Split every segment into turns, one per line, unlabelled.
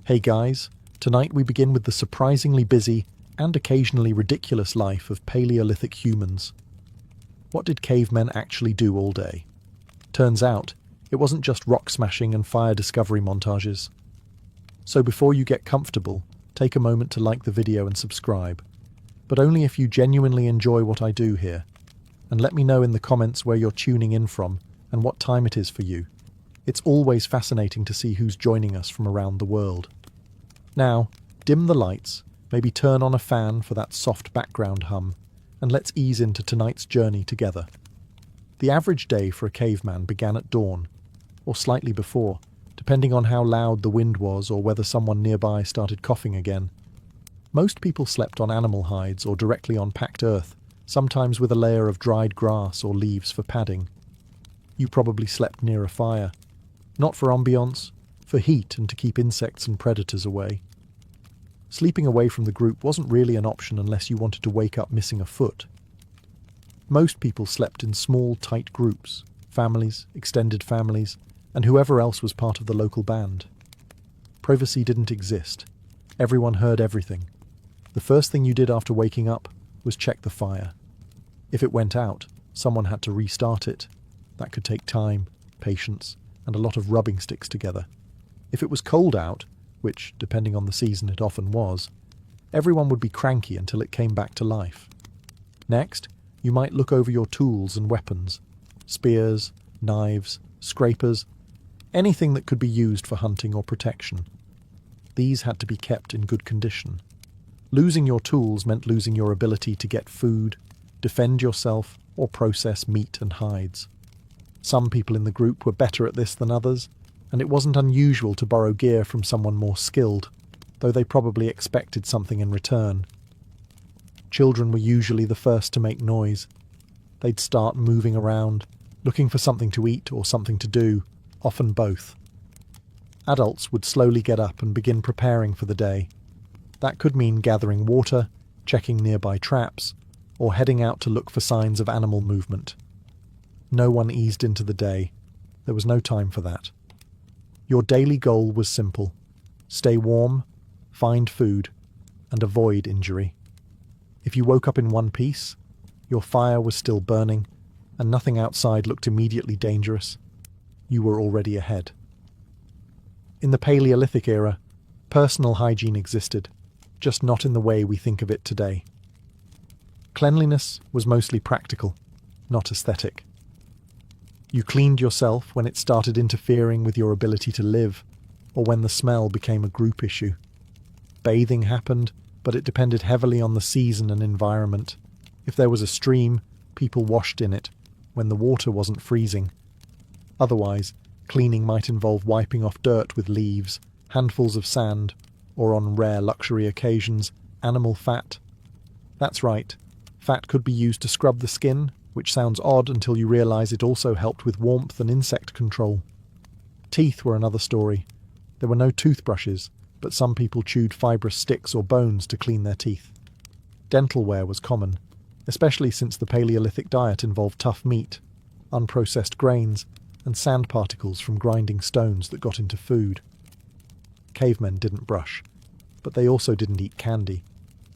Hey guys, tonight we begin with the surprisingly busy and occasionally ridiculous life of Paleolithic humans. What did cavemen actually do all day? Turns out, it wasn't just rock smashing and fire discovery montages. So before you get comfortable, take a moment to like the video and subscribe. But only if you genuinely enjoy what I do here. And let me know in the comments where you're tuning in from and what time it is for you. It's always fascinating to see who's joining us from around the world. Now, dim the lights, maybe turn on a fan for that soft background hum, and let's ease into tonight's journey together. The average day for a caveman began at dawn, or slightly before, depending on how loud the wind was or whether someone nearby started coughing again. Most people slept on animal hides or directly on packed earth, sometimes with a layer of dried grass or leaves for padding. You probably slept near a fire. Not for ambiance, for heat and to keep insects and predators away. Sleeping away from the group wasn't really an option unless you wanted to wake up missing a foot. Most people slept in small, tight groups, families, extended families, and whoever else was part of the local band. Privacy didn't exist. Everyone heard everything. The first thing you did after waking up was check the fire. If it went out, someone had to restart it. That could take time, patience, and a lot of rubbing sticks together. If it was cold out, which, depending on the season, it often was, everyone would be cranky until it came back to life. Next, you might look over your tools and weapons. Spears, knives, scrapers, anything that could be used for hunting or protection. These had to be kept in good condition. Losing your tools meant losing your ability to get food, defend yourself, or process meat and hides. Some people in the group were better at this than others, and it wasn't unusual to borrow gear from someone more skilled, though they probably expected something in return. Children were usually the first to make noise. They'd start moving around, looking for something to eat or something to do, often both. Adults would slowly get up and begin preparing for the day. That could mean gathering water, checking nearby traps, or heading out to look for signs of animal movement. No one eased into the day. There was no time for that. Your daily goal was simple: stay warm, find food, and avoid injury. If you woke up in one piece, your fire was still burning, and nothing outside looked immediately dangerous, you were already ahead. In the Paleolithic era, personal hygiene existed, just not in the way we think of it today. Cleanliness was mostly practical, not aesthetic. You cleaned yourself when it started interfering with your ability to live, or when the smell became a group issue. Bathing happened, but it depended heavily on the season and environment. If there was a stream, people washed in it, when the water wasn't freezing. Otherwise, cleaning might involve wiping off dirt with leaves, handfuls of sand, or on rare luxury occasions, animal fat. That's right, fat could be used to scrub the skin, which sounds odd until you realize it also helped with warmth and insect control. Teeth were another story. There were no toothbrushes, but some people chewed fibrous sticks or bones to clean their teeth. Dental wear was common, especially since the Paleolithic diet involved tough meat, unprocessed grains, and sand particles from grinding stones that got into food. Cavemen didn't brush, but they also didn't eat candy,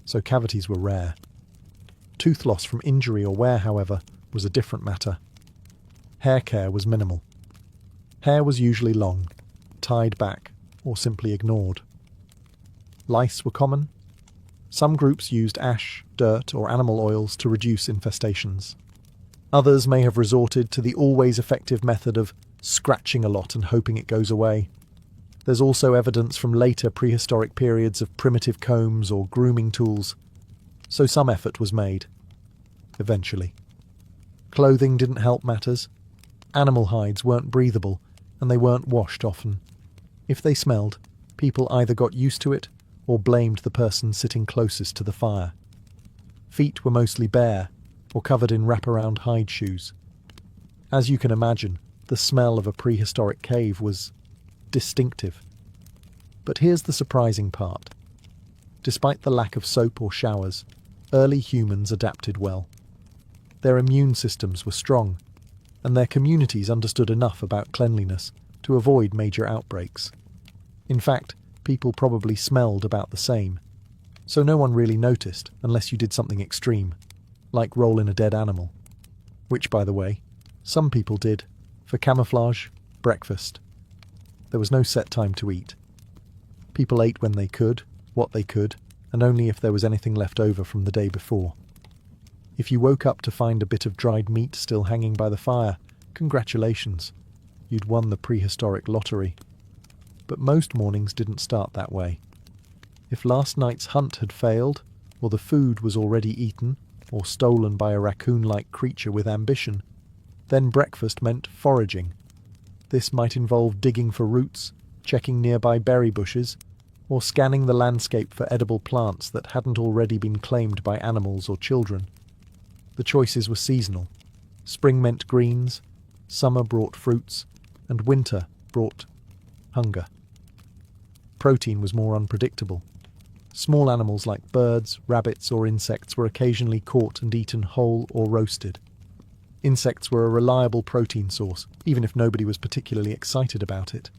so cavities were rare. Tooth loss from injury or wear, however, was a different matter. Hair care was minimal. Hair was usually long, tied back, or simply ignored. Lice were common. Some groups used ash, dirt, or animal oils to reduce infestations. Others may have resorted to the always effective method of scratching a lot and hoping it goes away. There's also evidence from later prehistoric periods of primitive combs or grooming tools, so some effort was made. Eventually. Clothing didn't help matters. Animal hides weren't breathable, and they weren't washed often. If they smelled, people either got used to it or blamed the person sitting closest to the fire. Feet were mostly bare, or covered in wraparound hide shoes. As you can imagine, the smell of a prehistoric cave was distinctive. But here's the surprising part. Despite the lack of soap or showers, early humans adapted well. Their immune systems were strong, and their communities understood enough about cleanliness to avoid major outbreaks. In fact, people probably smelled about the same, so no one really noticed unless you did something extreme, like roll in a dead animal. Which, by the way, some people did, for camouflage, breakfast. There was no set time to eat. People ate when they could, what they could, and only if there was anything left over from the day before. If you woke up to find a bit of dried meat still hanging by the fire, congratulations, you'd won the prehistoric lottery. But most mornings didn't start that way. If last night's hunt had failed, or the food was already eaten, or stolen by a raccoon-like creature with ambition, then breakfast meant foraging. This might involve digging for roots, checking nearby berry bushes, or scanning the landscape for edible plants that hadn't already been claimed by animals or children. The choices were seasonal. Spring meant greens, summer brought fruits, and winter brought hunger. Protein was more unpredictable. Small animals like birds, rabbits, or insects were occasionally caught and eaten whole or roasted. Insects were a reliable protein source, even if nobody was particularly excited about it.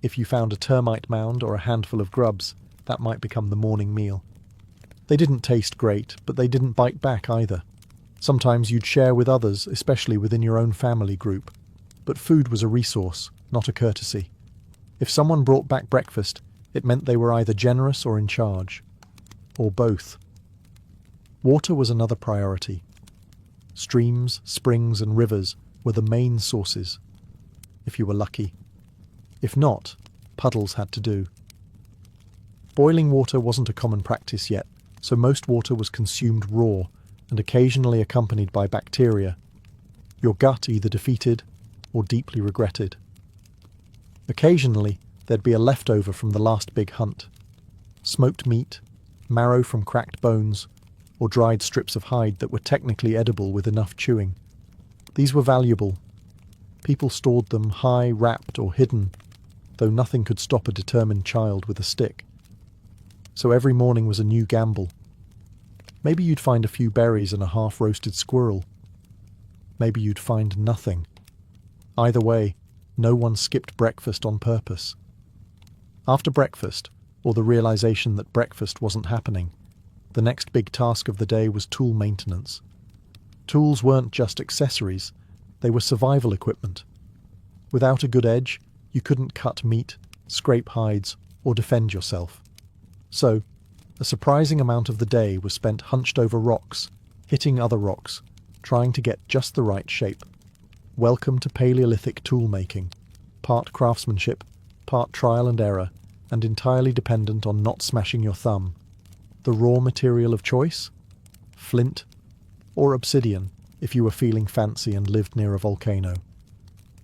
If you found a termite mound or a handful of grubs, that might become the morning meal. They didn't taste great, but they didn't bite back either. Sometimes you'd share with others, especially within your own family group. But food was a resource, not a courtesy. If someone brought back breakfast, it meant they were either generous or in charge, or both. Water was another priority. Streams, springs, and rivers were the main sources, if you were lucky. If not, puddles had to do. Boiling water wasn't a common practice yet, so most water was consumed raw and occasionally accompanied by bacteria, your gut either defeated or deeply regretted. Occasionally, there'd be a leftover from the last big hunt. Smoked meat, marrow from cracked bones, or dried strips of hide that were technically edible with enough chewing. These were valuable. People stored them high, wrapped, or hidden, though nothing could stop a determined child with a stick. So every morning was a new gamble. Maybe you'd find a few berries and a half-roasted squirrel. Maybe you'd find nothing. Either way, no one skipped breakfast on purpose. After breakfast, or the realization that breakfast wasn't happening, the next big task of the day was tool maintenance. Tools weren't just accessories, they were survival equipment. Without a good edge, you couldn't cut meat, scrape hides, or defend yourself. So, a surprising amount of the day was spent hunched over rocks, hitting other rocks, trying to get just the right shape. Welcome to Paleolithic tool-making, part craftsmanship, part trial and error, and entirely dependent on not smashing your thumb. The raw material of choice? Flint or obsidian, if you were feeling fancy and lived near a volcano.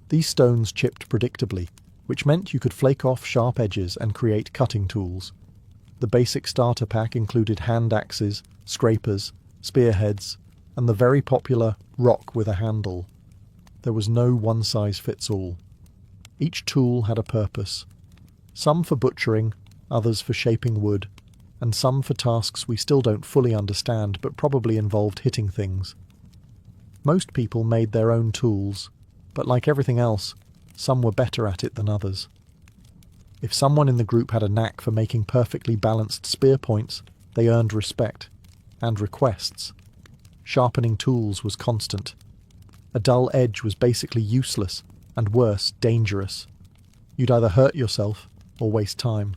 These stones chipped predictably, which meant you could flake off sharp edges and create cutting tools. The basic starter pack included hand axes, scrapers, spearheads, and the very popular rock with a handle. There was no one-size-fits-all. Each tool had a purpose. Some for butchering, others for shaping wood, and some for tasks we still don't fully understand but probably involved hitting things. Most people made their own tools, but like everything else, some were better at it than others. If someone in the group had a knack for making perfectly balanced spear points, they earned respect, and requests. Sharpening tools was constant. A dull edge was basically useless, and worse, dangerous. You'd either hurt yourself or waste time.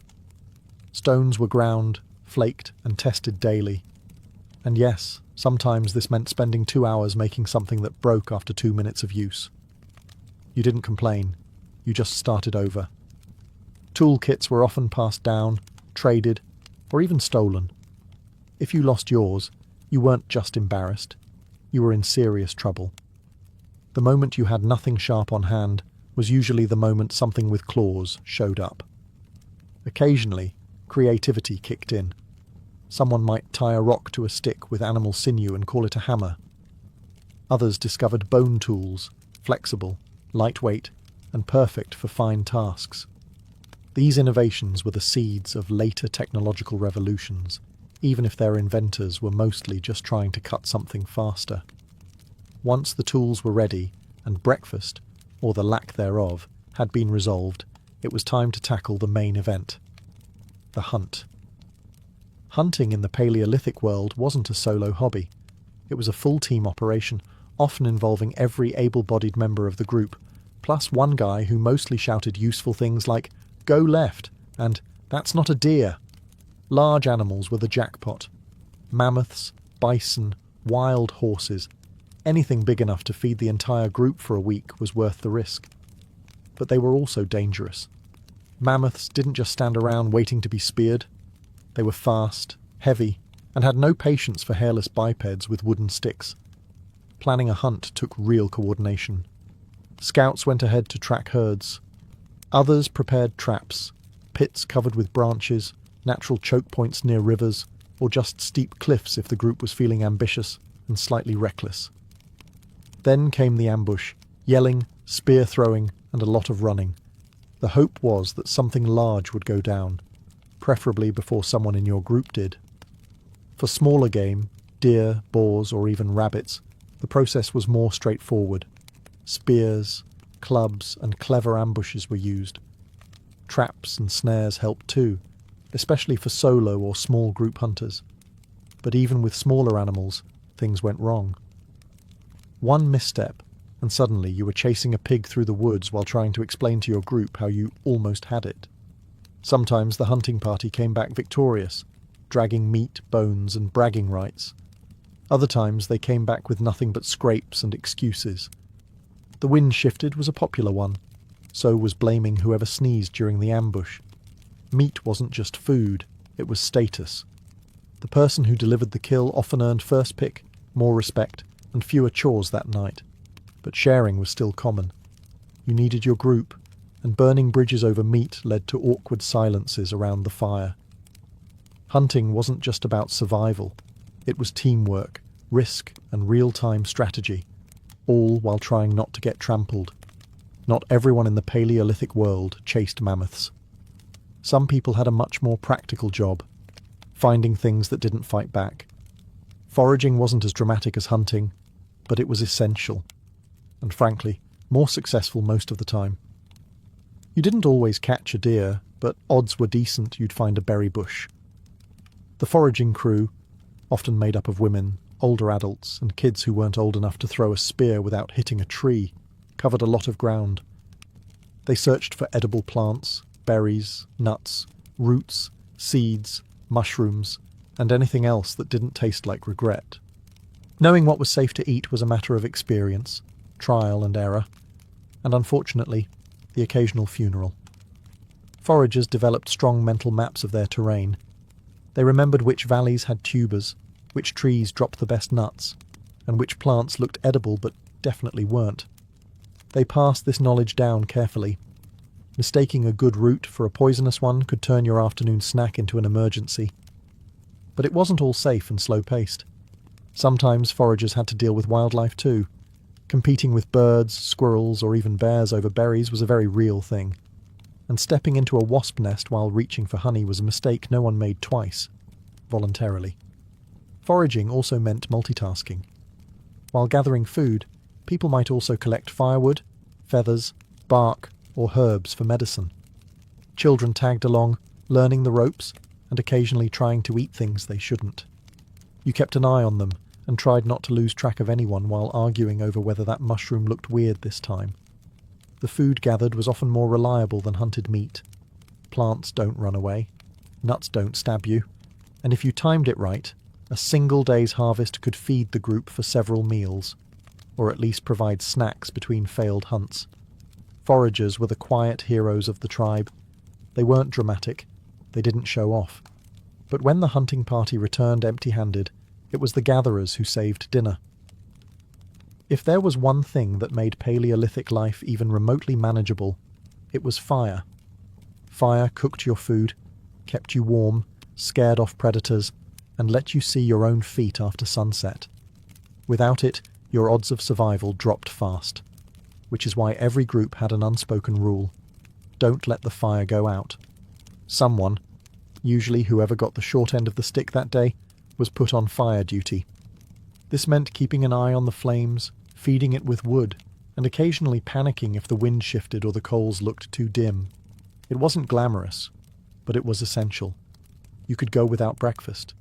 Stones were ground, flaked, and tested daily. And yes, sometimes this meant spending 2 hours making something that broke after 2 minutes of use. You didn't complain, you just started over. Toolkits were often passed down, traded, or even stolen. If you lost yours, you weren't just embarrassed, you were in serious trouble. The moment you had nothing sharp on hand was usually the moment something with claws showed up. Occasionally, creativity kicked in. Someone might tie a rock to a stick with animal sinew and call it a hammer. Others discovered bone tools, flexible, lightweight, and perfect for fine tasks. These innovations were the seeds of later technological revolutions, even if their inventors were mostly just trying to cut something faster. Once the tools were ready, and breakfast, or the lack thereof, had been resolved, it was time to tackle the main event. the hunt. Hunting in the Paleolithic world wasn't a solo hobby. It was a full-team operation, often involving every able-bodied member of the group, plus one guy who mostly shouted useful things like, "Go left," and "That's not a deer." Large animals were the jackpot. Mammoths, bison, wild horses. Anything big enough to feed the entire group for a week was worth the risk. But they were also dangerous. Mammoths didn't just stand around waiting to be speared. They were fast, heavy, and had no patience for hairless bipeds with wooden sticks. Planning a hunt took real coordination. Scouts went ahead to track herds. Others prepared traps, pits covered with branches, natural choke points near rivers, or just steep cliffs if the group was feeling ambitious and slightly reckless. Then came the ambush, yelling, spear throwing, and a lot of running. The hope was that something large would go down, preferably before someone in your group did. For smaller game, deer, boars, or even rabbits, the process was more straightforward. Spears, clubs, and clever ambushes were used. Traps and snares helped too, especially for solo or small group hunters. But even with smaller animals, things went wrong. One misstep, and suddenly you were chasing a pig through the woods while trying to explain to your group how you almost had it. Sometimes the hunting party came back victorious, dragging meat, bones, and bragging rights. Other times they came back with nothing but scrapes and excuses. The wind shifted was a popular one. So was blaming whoever sneezed during the ambush. Meat wasn't just food, it was status. The person who delivered the kill often earned first pick, more respect, and fewer chores that night. But sharing was still common. You needed your group, and burning bridges over meat led to awkward silences around the fire. Hunting wasn't just about survival. It was teamwork, risk, and real-time strategy, all while trying not to get trampled. Not everyone in the Paleolithic world chased mammoths. Some people had a much more practical job, finding things that didn't fight back. Foraging wasn't as dramatic as hunting, but it was essential, and frankly, more successful most of the time. You didn't always catch a deer, but odds were decent you'd find a berry bush. The foraging crew, often made up of women, older adults, and kids who weren't old enough to throw a spear without hitting a tree, covered a lot of ground. They searched for edible plants, berries, nuts, roots, seeds, mushrooms, and anything else that didn't taste like regret. Knowing what was safe to eat was a matter of experience, trial and error, and unfortunately, the occasional funeral. Foragers developed strong mental maps of their terrain. They remembered which valleys had tubers, which trees dropped the best nuts, and which plants looked edible but definitely weren't. They passed this knowledge down carefully. Mistaking a good route for a poisonous one could turn your afternoon snack into an emergency. But it wasn't all safe and slow-paced. Sometimes foragers had to deal with wildlife too. Competing with birds, squirrels, or even bears over berries was a very real thing. And stepping into a wasp nest while reaching for honey was a mistake no one made twice, voluntarily. Foraging also meant multitasking. While gathering food, people might also collect firewood, feathers, bark, or herbs for medicine. Children tagged along, learning the ropes, and occasionally trying to eat things they shouldn't. You kept an eye on them, and tried not to lose track of anyone while arguing over whether that mushroom looked weird this time. The food gathered was often more reliable than hunted meat. Plants don't run away, nuts don't stab you, and if you timed it right, a single day's harvest could feed the group for several meals, or at least provide snacks between failed hunts. Foragers were the quiet heroes of the tribe. They weren't dramatic, they didn't show off. But when the hunting party returned empty-handed, it was the gatherers who saved dinner. If there was one thing that made Paleolithic life even remotely manageable, it was fire. Fire cooked your food, kept you warm, scared off predators, and let you see your own feet after sunset. Without it, your odds of survival dropped fast, which is why every group had an unspoken rule: don't let the fire go out. Someone, usually whoever got the short end of the stick that day, was put on fire duty. This meant keeping an eye on the flames, feeding it with wood, and occasionally panicking if the wind shifted or the coals looked too dim. It wasn't glamorous, but it was essential. You could go without breakfast.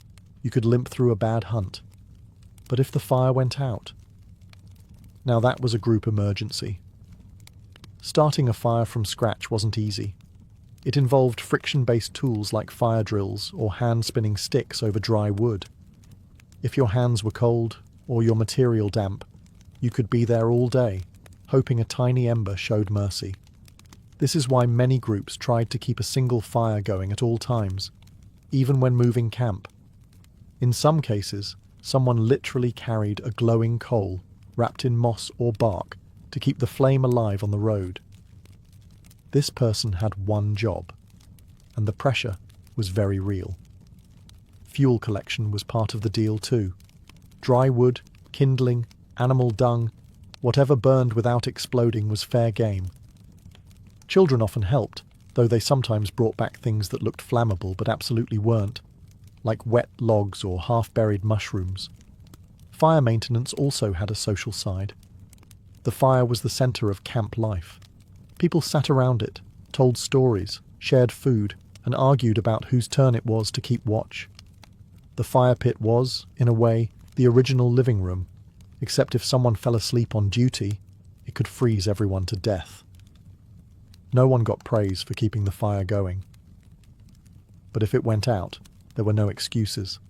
You could limp through a bad hunt. But if the fire went out? Now that was a group emergency. Starting a fire from scratch wasn't easy. It involved friction-based tools like fire drills or hand-spinning sticks over dry wood. If your hands were cold or your material damp, you could be there all day, hoping a tiny ember showed mercy. This is why many groups tried to keep a single fire going at all times, even when moving camp. In some cases, someone literally carried a glowing coal wrapped in moss or bark to keep the flame alive on the road. This person had one job, and the pressure was very real. Fuel collection was part of the deal too. Dry wood, kindling, animal dung, whatever burned without exploding was fair game. Children often helped, though they sometimes brought back things that looked flammable but absolutely weren't, like wet logs or half-buried mushrooms. Fire maintenance also had a social side. The fire was the centre of camp life. People sat around it, told stories, shared food, and argued about whose turn it was to keep watch. The fire pit was, in a way, the original living room, except if someone fell asleep on duty, it could freeze everyone to death. No one got praise for keeping the fire going. But if it went out, there were no excuses.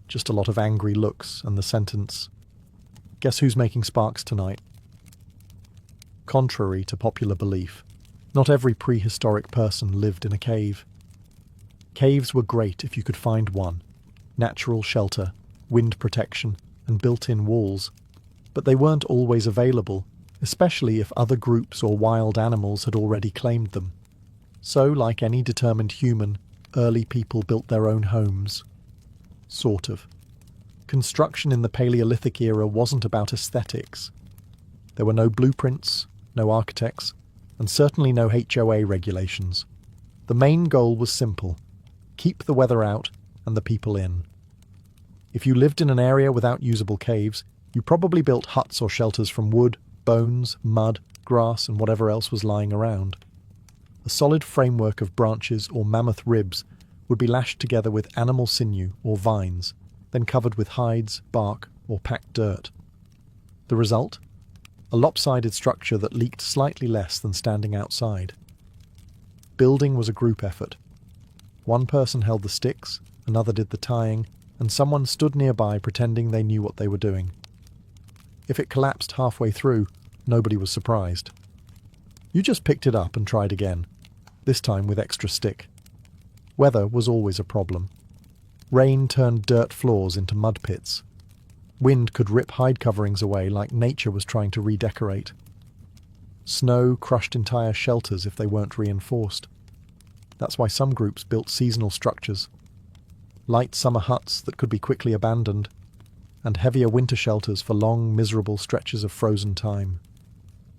Just a lot of angry looks and the sentence, "Guess who's making sparks tonight?" Contrary to popular belief, not every prehistoric person lived in a cave. Caves were great if you could find one. Natural shelter, wind protection, and built-in walls. But they weren't always available, especially if other groups or wild animals had already claimed them. So, like any determined human, early people built their own homes. Sort of. Construction in the Paleolithic era wasn't about aesthetics. There were no blueprints, no architects, and certainly no HOA regulations. The main goal was simple: keep the weather out and the people in. If you lived in an area without usable caves, you probably built huts or shelters from wood, bones, mud, grass, and whatever else was lying around. A solid framework of branches or mammoth ribs would be lashed together with animal sinew or vines, then covered with hides, bark, or packed dirt. The result? A lopsided structure that leaked slightly less than standing outside. Building was a group effort. One person held the sticks, another did the tying, and someone stood nearby pretending they knew what they were doing. If it collapsed halfway through, nobody was surprised. You just picked it up and tried again, this time with extra stick. Weather was always a problem. Rain turned dirt floors into mud pits. Wind could rip hide coverings away like nature was trying to redecorate. Snow crushed entire shelters if they weren't reinforced. That's why some groups built seasonal structures. Light summer huts that could be quickly abandoned, and heavier winter shelters for long, miserable stretches of frozen time.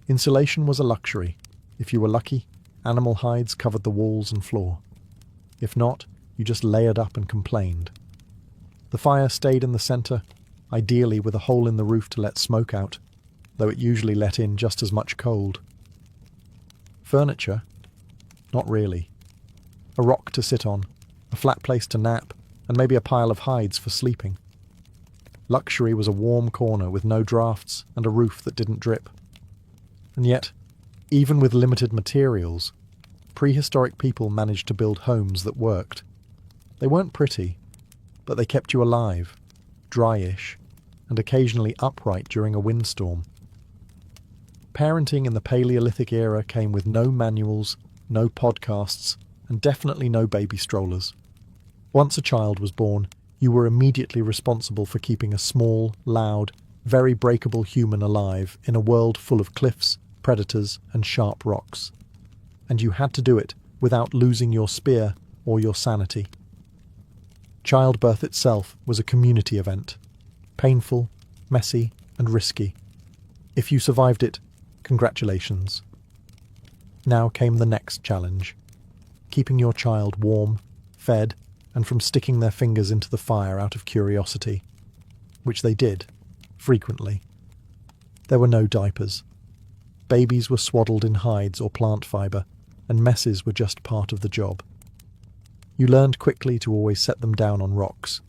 Insulation was a luxury. If you were lucky, animal hides covered the walls and floor. If not, you just layered up and complained. The fire stayed in the centre, ideally with a hole in the roof to let smoke out, though it usually let in just as much cold. Furniture? Not really. A rock to sit on, a flat place to nap, and maybe a pile of hides for sleeping. Luxury was a warm corner with no drafts and a roof that didn't drip. And yet, even with limited materials, prehistoric people managed to build homes that worked. They weren't pretty, but they kept you alive, dryish, and occasionally upright during a windstorm. Parenting in the Paleolithic era came with no manuals, no podcasts, and definitely no baby strollers. Once a child was born, you were immediately responsible for keeping a small, loud, very breakable human alive in a world full of cliffs, predators, and sharp rocks. And you had to do it without losing your spear or your sanity. Childbirth itself was a community event. Painful, messy, and risky. If you survived it, congratulations. Now came the next challenge. Keeping your child warm, fed, and from sticking their fingers into the fire out of curiosity. Which they did, frequently. There were no diapers. Babies were swaddled in hides or plant fibre, and messes were just part of the job. You learned quickly to always set them down on rocks.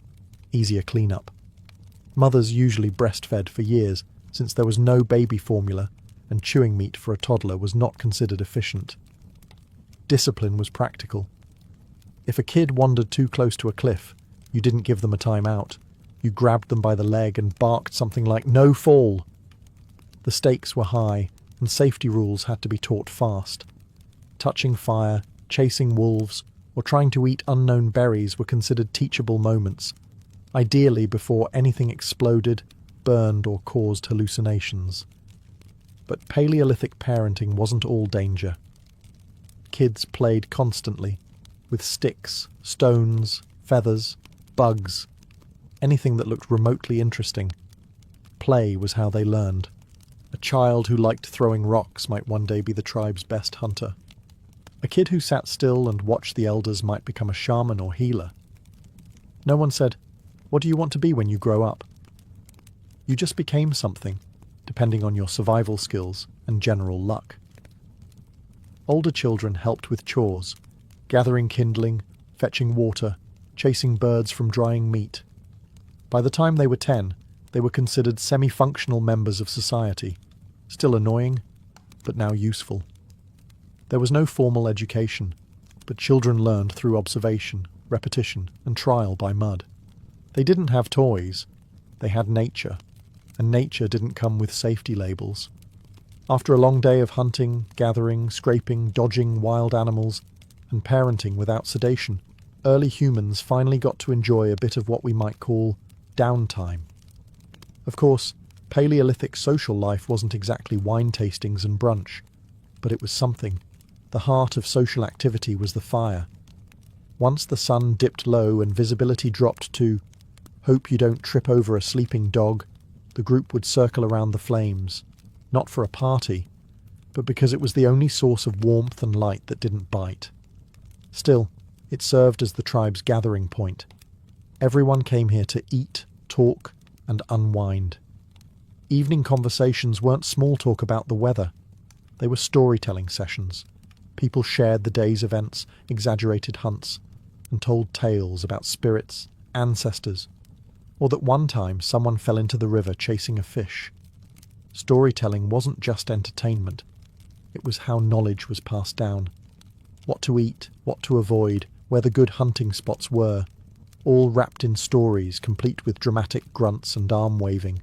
Easier cleanup. Mothers usually breastfed for years, since there was no baby formula, and chewing meat for a toddler was not considered efficient. Discipline was practical. If a kid wandered too close to a cliff, you didn't give them a time out. You grabbed them by the leg and barked something like, "No fall!" The stakes were high, and safety rules had to be taught fast. Touching fire, chasing wolves, or trying to eat unknown berries were considered teachable moments, ideally before anything exploded, burned, or caused hallucinations. But Paleolithic parenting wasn't all danger. Kids played constantly, with sticks, stones, feathers, bugs, anything that looked remotely interesting. Play was how they learned. A child who liked throwing rocks might one day be the tribe's best hunter. A kid who sat still and watched the elders might become a shaman or healer. No one said, "What do you want to be when you grow up?" You just became something, depending on your survival skills and general luck. Older children helped with chores, gathering kindling, fetching water, chasing birds from drying meat. By the time they were 10, they were considered semi-functional members of society, still annoying, but now useful. There was no formal education, but children learned through observation, repetition, and trial by mud. They didn't have toys, they had nature, and nature didn't come with safety labels. After a long day of hunting, gathering, scraping, dodging wild animals, and parenting without sedation, early humans finally got to enjoy a bit of what we might call downtime. Of course, Paleolithic social life wasn't exactly wine tastings and brunch, but it was something. The heart of social activity was the fire. Once the sun dipped low and visibility dropped to "hope you don't trip over a sleeping dog," the group would circle around the flames, not for a party, but because it was the only source of warmth and light that didn't bite. Still, it served as the tribe's gathering point. Everyone came here to eat, talk, and unwind. Evening conversations weren't small talk about the weather. They were storytelling sessions. People shared the day's events, exaggerated hunts, and told tales about spirits, ancestors, or that one time someone fell into the river chasing a fish. Storytelling wasn't just entertainment. It was how knowledge was passed down. What to eat, what to avoid, where the good hunting spots were, all wrapped in stories complete with dramatic grunts and arm-waving.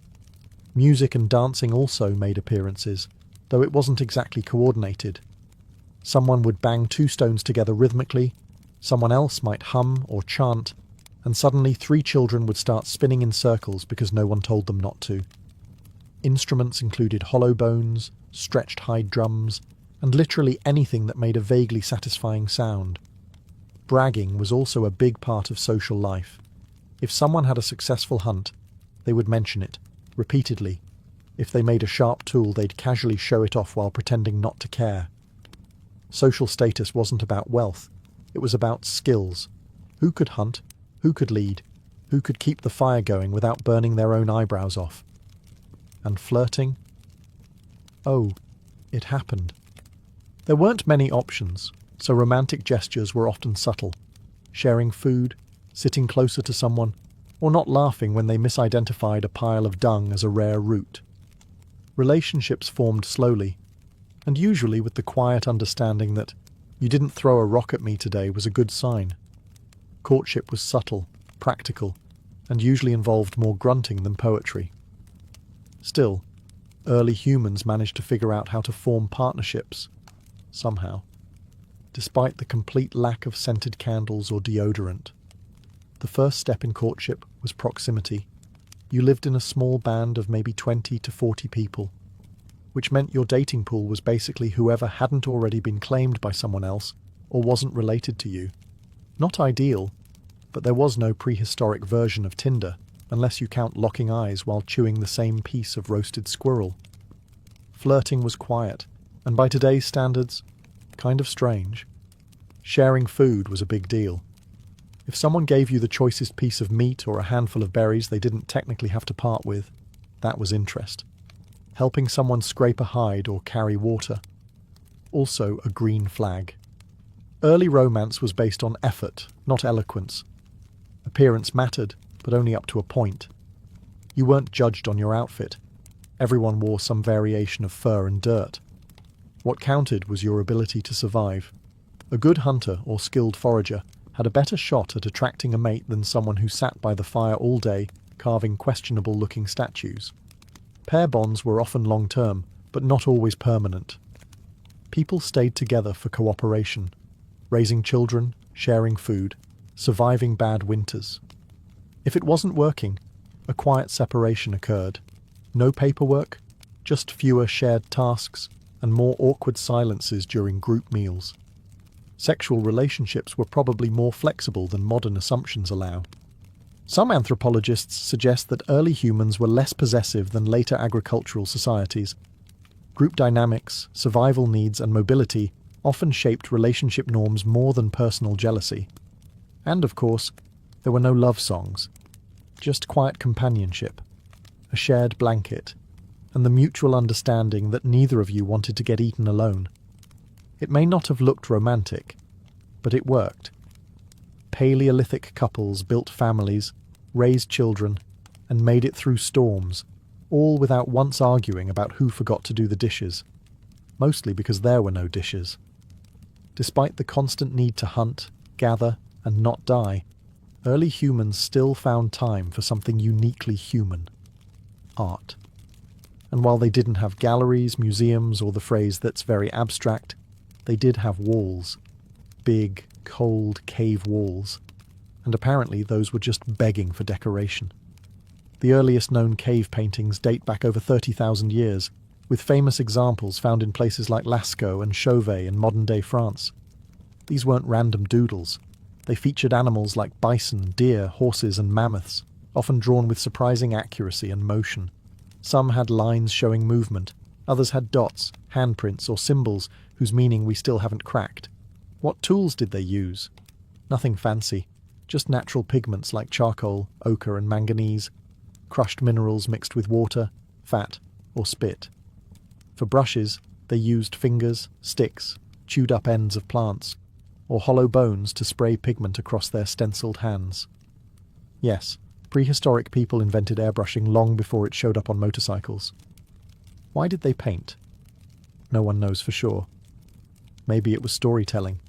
Music and dancing also made appearances, though it wasn't exactly coordinated. Someone would bang two stones together rhythmically, someone else might hum or chant, and suddenly 3 children would start spinning in circles because no one told them not to. Instruments included hollow bones, stretched hide drums, and literally anything that made a vaguely satisfying sound. Bragging was also a big part of social life. If someone had a successful hunt, they would mention it, repeatedly. If they made a sharp tool, they'd casually show it off while pretending not to care. Social status wasn't about wealth, it was about skills. Who could hunt? Who could lead? Who could keep the fire going without burning their own eyebrows off? And flirting? Oh, it happened. There weren't many options, so romantic gestures were often subtle. Sharing food, sitting closer to someone, or not laughing when they misidentified a pile of dung as a rare root. Relationships formed slowly, and usually with the quiet understanding that "you didn't throw a rock at me today" was a good sign. Courtship was subtle, practical, and usually involved more grunting than poetry. Still, early humans managed to figure out how to form partnerships, somehow, despite the complete lack of scented candles or deodorant. The first step in courtship was proximity. You lived in a small band of maybe 20 to 40 people, which meant your dating pool was basically whoever hadn't already been claimed by someone else or wasn't related to you. Not ideal, but there was no prehistoric version of Tinder, unless you count locking eyes while chewing the same piece of roasted squirrel. Flirting was quiet, and by today's standards, kind of strange. Sharing food was a big deal. If someone gave you the choicest piece of meat or a handful of berries they didn't technically have to part with, that was interest. Helping someone scrape a hide or carry water. Also a green flag. Early romance was based on effort, not eloquence. Appearance mattered, but only up to a point. You weren't judged on your outfit. Everyone wore some variation of fur and dirt. What counted was your ability to survive. A good hunter or skilled forager had a better shot at attracting a mate than someone who sat by the fire all day carving questionable-looking statues. Pair bonds were often long-term, but not always permanent. People stayed together for cooperation, raising children, sharing food, surviving bad winters. If it wasn't working, a quiet separation occurred. No paperwork, just fewer shared tasks and more awkward silences during group meals. Sexual relationships were probably more flexible than modern assumptions allow. Some anthropologists suggest that early humans were less possessive than later agricultural societies. Group dynamics, survival needs, and mobility often shaped relationship norms more than personal jealousy. And, of course, there were no love songs. Just quiet companionship, a shared blanket, and the mutual understanding that neither of you wanted to get eaten alone. It may not have looked romantic, but it worked. Paleolithic couples built families, raised children, and made it through storms, all without once arguing about who forgot to do the dishes, mostly because there were no dishes. Despite the constant need to hunt, gather, and not die, early humans still found time for something uniquely human: art. And while they didn't have galleries, museums, or the phrase that's very abstract, they did have walls. Big, cold cave walls. And apparently those were just begging for decoration. The earliest known cave paintings date back over 30,000 years, with famous examples found in places like Lascaux and Chauvet in modern-day France. These weren't random doodles. They featured animals like bison, deer, horses, and mammoths, often drawn with surprising accuracy and motion. Some had lines showing movement, others had dots, handprints, or symbols whose meaning we still haven't cracked. What tools did they use? Nothing fancy, just natural pigments like charcoal, ochre, and manganese, crushed minerals mixed with water, fat, or spit. For brushes, they used fingers, sticks, chewed-up ends of plants, or hollow bones to spray pigment across their stenciled hands. Yes, prehistoric people invented airbrushing long before it showed up on motorcycles. Why did they paint? No one knows for sure. Maybe it was storytelling.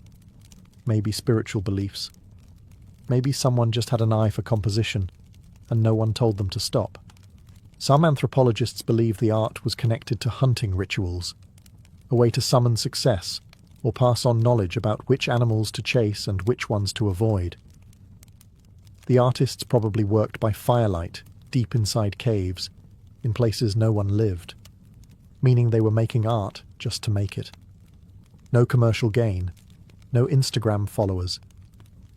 Maybe spiritual beliefs. Maybe someone just had an eye for composition, and no one told them to stop. Some anthropologists believe the art was connected to hunting rituals, a way to summon success, or pass on knowledge about which animals to chase and which ones to avoid. The artists probably worked by firelight, deep inside caves, in places no one lived, meaning they were making art just to make it. No commercial gain, no Instagram followers,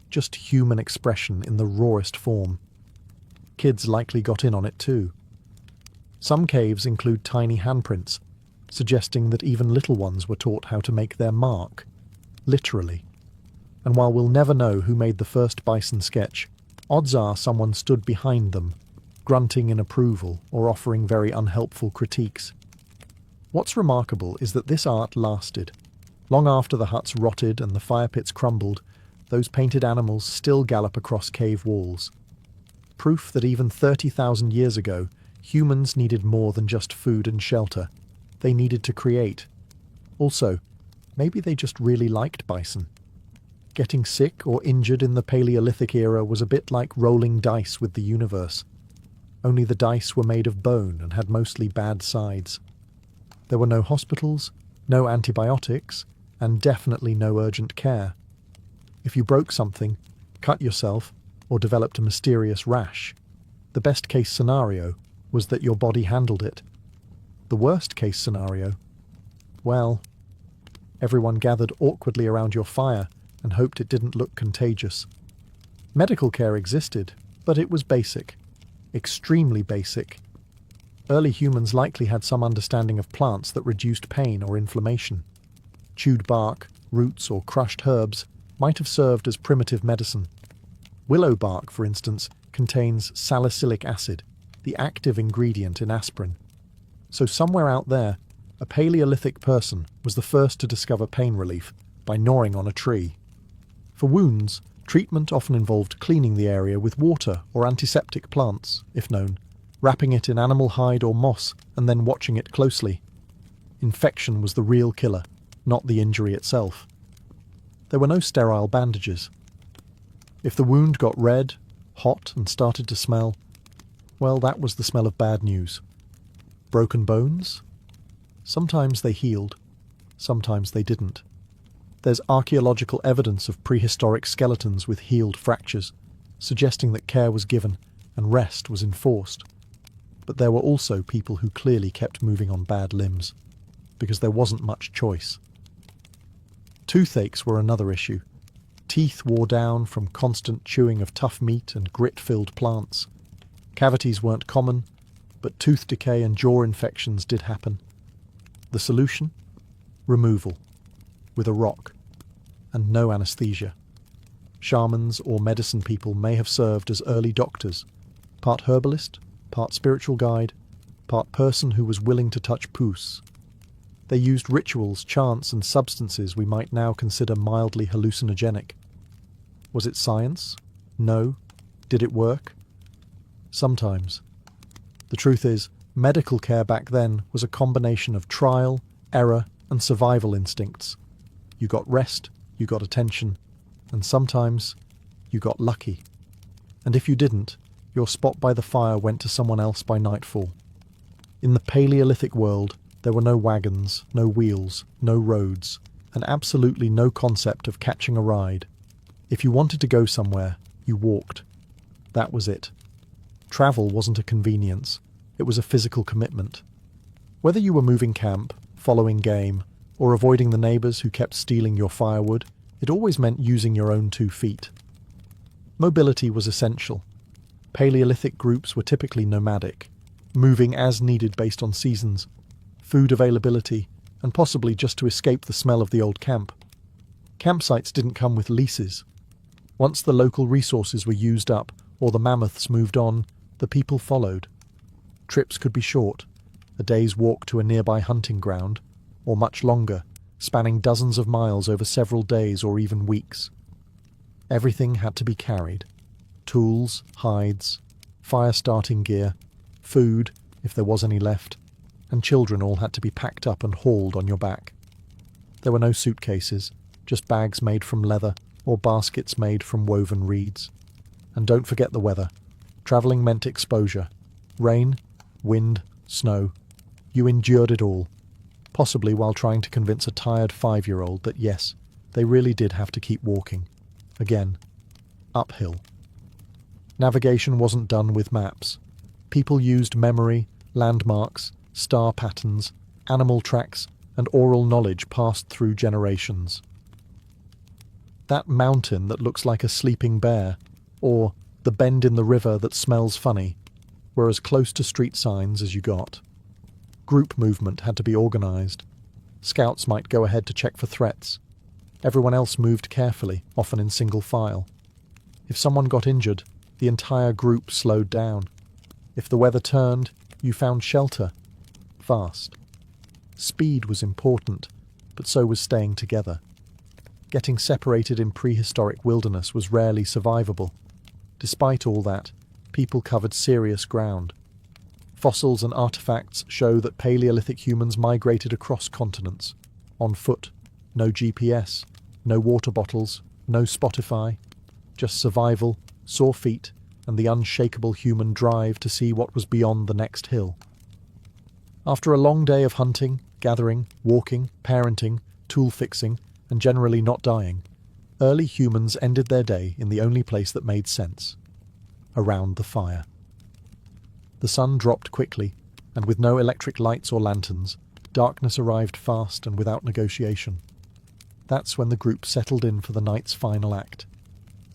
just human expression in the rawest form. Kids likely got in on it too. Some caves include tiny handprints, suggesting that even little ones were taught how to make their mark, literally. And while we'll never know who made the first bison sketch, odds are someone stood behind them, grunting in approval or offering very unhelpful critiques. What's remarkable is that this art lasted. Long after the huts rotted and the fire pits crumbled, those painted animals still gallop across cave walls. Proof that even 30,000 years ago, humans needed more than just food and shelter. They needed to create. Also, maybe they just really liked bison. Getting sick or injured in the Paleolithic era was a bit like rolling dice with the universe. Only the dice were made of bone and had mostly bad sides. There were no hospitals, no antibiotics, and definitely no urgent care. If you broke something, cut yourself, or developed a mysterious rash, the best-case scenario was that your body handled it. The worst-case scenario, well, everyone gathered awkwardly around your fire and hoped it didn't look contagious. Medical care existed, but it was basic, extremely basic. Early humans likely had some understanding of plants that reduced pain or inflammation. Chewed bark, roots, or crushed herbs might have served as primitive medicine. Willow bark, for instance, contains salicylic acid, the active ingredient in aspirin. So somewhere out there, a Paleolithic person was the first to discover pain relief by gnawing on a tree. For wounds, treatment often involved cleaning the area with water or antiseptic plants, if known, wrapping it in animal hide or moss and then watching it closely. Infection was the real killer, not the injury itself. There were no sterile bandages. If the wound got red, hot, and started to smell, well, that was the smell of bad news. Broken bones? Sometimes they healed, sometimes they didn't. There's archaeological evidence of prehistoric skeletons with healed fractures, suggesting that care was given and rest was enforced. But there were also people who clearly kept moving on bad limbs, because there wasn't much choice. Toothaches were another issue. Teeth wore down from constant chewing of tough meat and grit-filled plants. Cavities weren't common, but tooth decay and jaw infections did happen. The solution? Removal, with a rock, and no anesthesia. Shamans or medicine people may have served as early doctors, part herbalist, part spiritual guide, part person who was willing to touch pus. They used rituals, chants, and substances we might now consider mildly hallucinogenic. Was it science? No. Did it work? Sometimes. The truth is, medical care back then was a combination of trial, error, and survival instincts. You got rest, you got attention, and sometimes you got lucky. And if you didn't, your spot by the fire went to someone else by nightfall. In the Paleolithic world, there were no wagons, no wheels, no roads, and absolutely no concept of catching a ride. If you wanted to go somewhere, you walked. That was it. Travel wasn't a convenience, it was a physical commitment. Whether you were moving camp, following game, or avoiding the neighbours who kept stealing your firewood, it always meant using your own 2 feet. Mobility was essential. Paleolithic groups were typically nomadic, moving as needed based on seasons, food availability, and possibly just to escape the smell of the old camp. Campsites didn't come with leases. Once the local resources were used up or the mammoths moved on, the people followed. Trips could be short, a day's walk to a nearby hunting ground, or much longer, spanning dozens of miles over several days or even weeks. Everything had to be carried. Tools, hides, fire-starting gear, food, if there was any left, and children all had to be packed up and hauled on your back. There were no suitcases, just bags made from leather or baskets made from woven reeds. And don't forget the weather. Travelling meant exposure. Rain, wind, snow. You endured it all, possibly while trying to convince a tired 5-year-old that yes, they really did have to keep walking. Again, uphill. Navigation wasn't done with maps. People used memory, landmarks, star patterns, animal tracks, and oral knowledge passed through generations. That mountain that looks like a sleeping bear, or the bend in the river that smells funny, were as close to street signs as you got. Group movement had to be organised. Scouts might go ahead to check for threats. Everyone else moved carefully, often in single file. If someone got injured, the entire group slowed down. If the weather turned, you found shelter. Fast. Speed was important, but so was staying together. Getting separated in prehistoric wilderness was rarely survivable. Despite all that, people covered serious ground. Fossils and artifacts show that Paleolithic humans migrated across continents, on foot, no GPS, no water bottles, no Spotify, just survival, sore feet, and the unshakable human drive to see what was beyond the next hill. After a long day of hunting, gathering, walking, parenting, tool fixing, and generally not dying, early humans ended their day in the only place that made sense, around the fire. The sun dropped quickly, and with no electric lights or lanterns, darkness arrived fast and without negotiation. That's when the group settled in for the night's final act,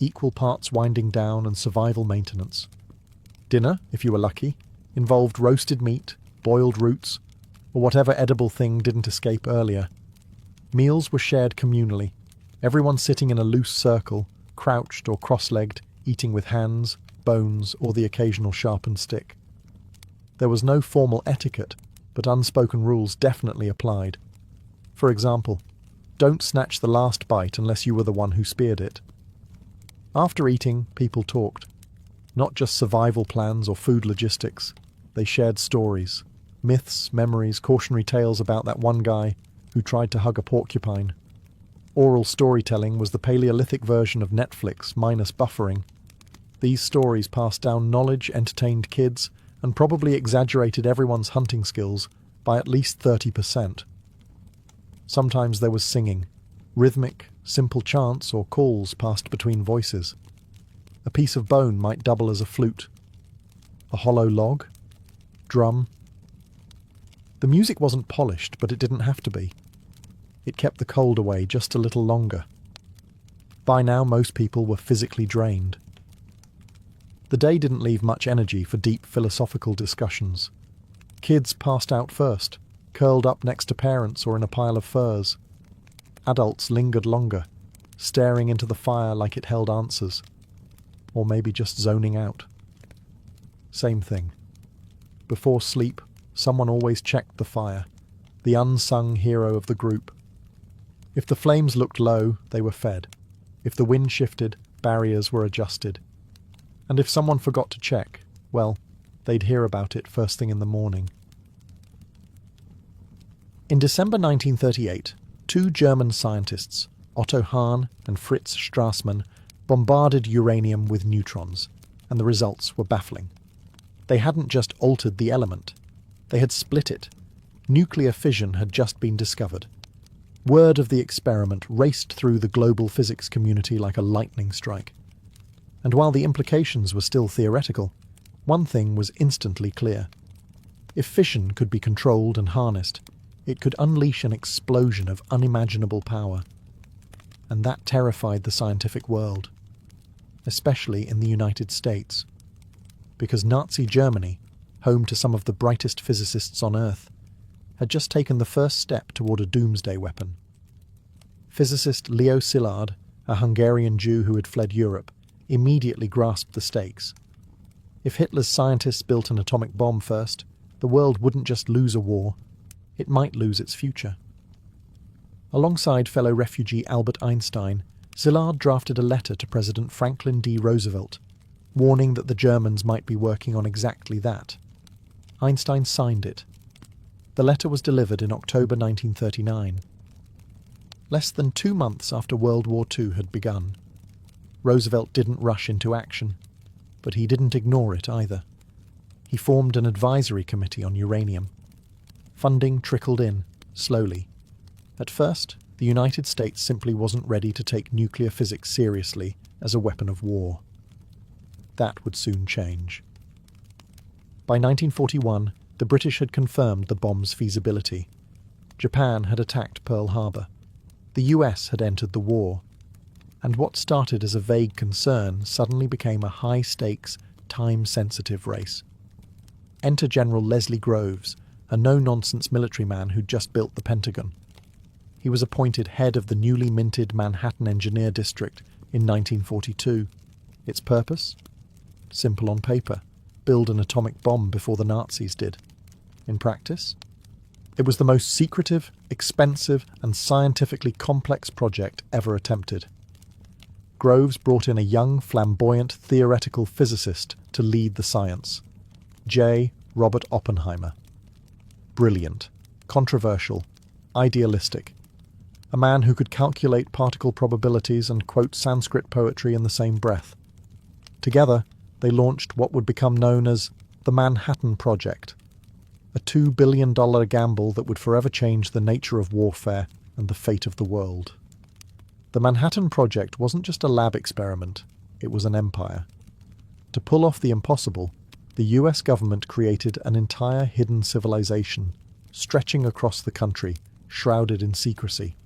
equal parts winding down and survival maintenance. Dinner, if you were lucky, involved roasted meat, boiled roots, or whatever edible thing didn't escape earlier. Meals were shared communally, everyone sitting in a loose circle, crouched or cross-legged, eating with hands, bones, or the occasional sharpened stick. There was no formal etiquette, but unspoken rules definitely applied. For example, don't snatch the last bite unless you were the one who speared it. After eating, people talked. Not just survival plans or food logistics. They shared stories, myths, memories, cautionary tales about that one guy who tried to hug a porcupine. Oral storytelling was the Paleolithic version of Netflix, minus buffering. These stories passed down knowledge, entertained kids, and probably exaggerated everyone's hunting skills by at least 30%. Sometimes there was singing, rhythmic, simple chants or calls passed between voices. A piece of bone might double as a flute. A hollow log? Drum? The music wasn't polished, but it didn't have to be. It kept the cold away just a little longer. By now, most people were physically drained. The day didn't leave much energy for deep philosophical discussions. Kids passed out first, curled up next to parents or in a pile of furs. Adults lingered longer, staring into the fire like it held answers. Or maybe just zoning out. Same thing. Before sleep, someone always checked the fire, the unsung hero of the group. If the flames looked low, they were fed. If the wind shifted, barriers were adjusted. And if someone forgot to check, well, they'd hear about it first thing in the morning. In December 1938, two German scientists, Otto Hahn and Fritz Strassmann, bombarded uranium with neutrons, and the results were baffling. They hadn't just altered the element, they had split it. Nuclear fission had just been discovered. Word of the experiment raced through the global physics community like a lightning strike. And while the implications were still theoretical, one thing was instantly clear. If fission could be controlled and harnessed, it could unleash an explosion of unimaginable power. And that terrified the scientific world, especially in the United States. Because Nazi Germany, home to some of the brightest physicists on Earth, had just taken the first step toward a doomsday weapon. Physicist Leo Szilard, a Hungarian Jew who had fled Europe, immediately grasped the stakes. If Hitler's scientists built an atomic bomb first, the world wouldn't just lose a war, it might lose its future. Alongside fellow refugee Albert Einstein, Szilard drafted a letter to President Franklin D. Roosevelt, warning that the Germans might be working on exactly that. Einstein signed it. The letter was delivered in October 1939. Less than 2 months after World War II had begun. Roosevelt didn't rush into action, but he didn't ignore it either. He formed an advisory committee on uranium. Funding trickled in, slowly. At first, the United States simply wasn't ready to take nuclear physics seriously as a weapon of war. That would soon change. By 1941, the British had confirmed the bomb's feasibility. Japan had attacked Pearl Harbor. The US had entered the war. And what started as a vague concern suddenly became a high-stakes, time-sensitive race. Enter General Leslie Groves, a no-nonsense military man who'd just built the Pentagon. He was appointed head of the newly minted Manhattan Engineer District in 1942. Its purpose? Simple on paper. Build an atomic bomb before the Nazis did. In practice? It was the most secretive, expensive, and scientifically complex project ever attempted. Groves brought in a young, flamboyant theoretical physicist to lead the science. J. Robert Oppenheimer. Brilliant, controversial, idealistic. A man who could calculate particle probabilities and quote Sanskrit poetry in the same breath. Together, they launched what would become known as the Manhattan Project, a $2 billion gamble that would forever change the nature of warfare and the fate of the world. The Manhattan Project wasn't just a lab experiment, it was an empire. To pull off the impossible, the US government created an entire hidden civilization, stretching across the country, shrouded in secrecy.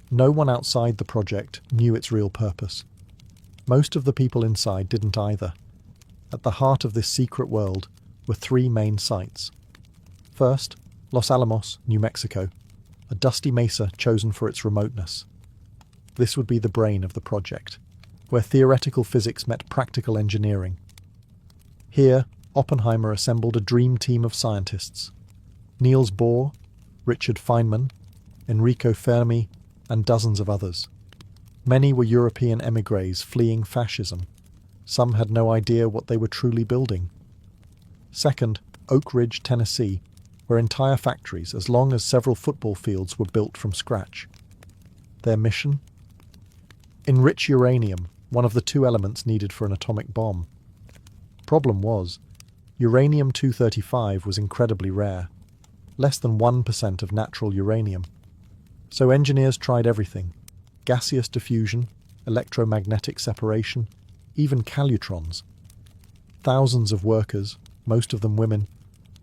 No one outside the project knew its real purpose. Most of the people inside didn't either. At the heart of this secret world were 3 main sites. First, Los Alamos, New Mexico, a dusty mesa chosen for its remoteness. This would be the brain of the project, where theoretical physics met practical engineering. Here, Oppenheimer assembled a dream team of scientists. Niels Bohr, Richard Feynman, Enrico Fermi, and dozens of others. Many were European émigrés fleeing fascism. Some had no idea what they were truly building. Second, Oak Ridge, Tennessee, where entire factories, as long as several football fields, were built from scratch. Their mission? Enrich uranium, one of the two elements needed for an atomic bomb. Problem was, uranium-235 was incredibly rare, less than 1% of natural uranium. So engineers tried everything: gaseous diffusion, electromagnetic separation, even calutrons. Thousands of workers, most of them women,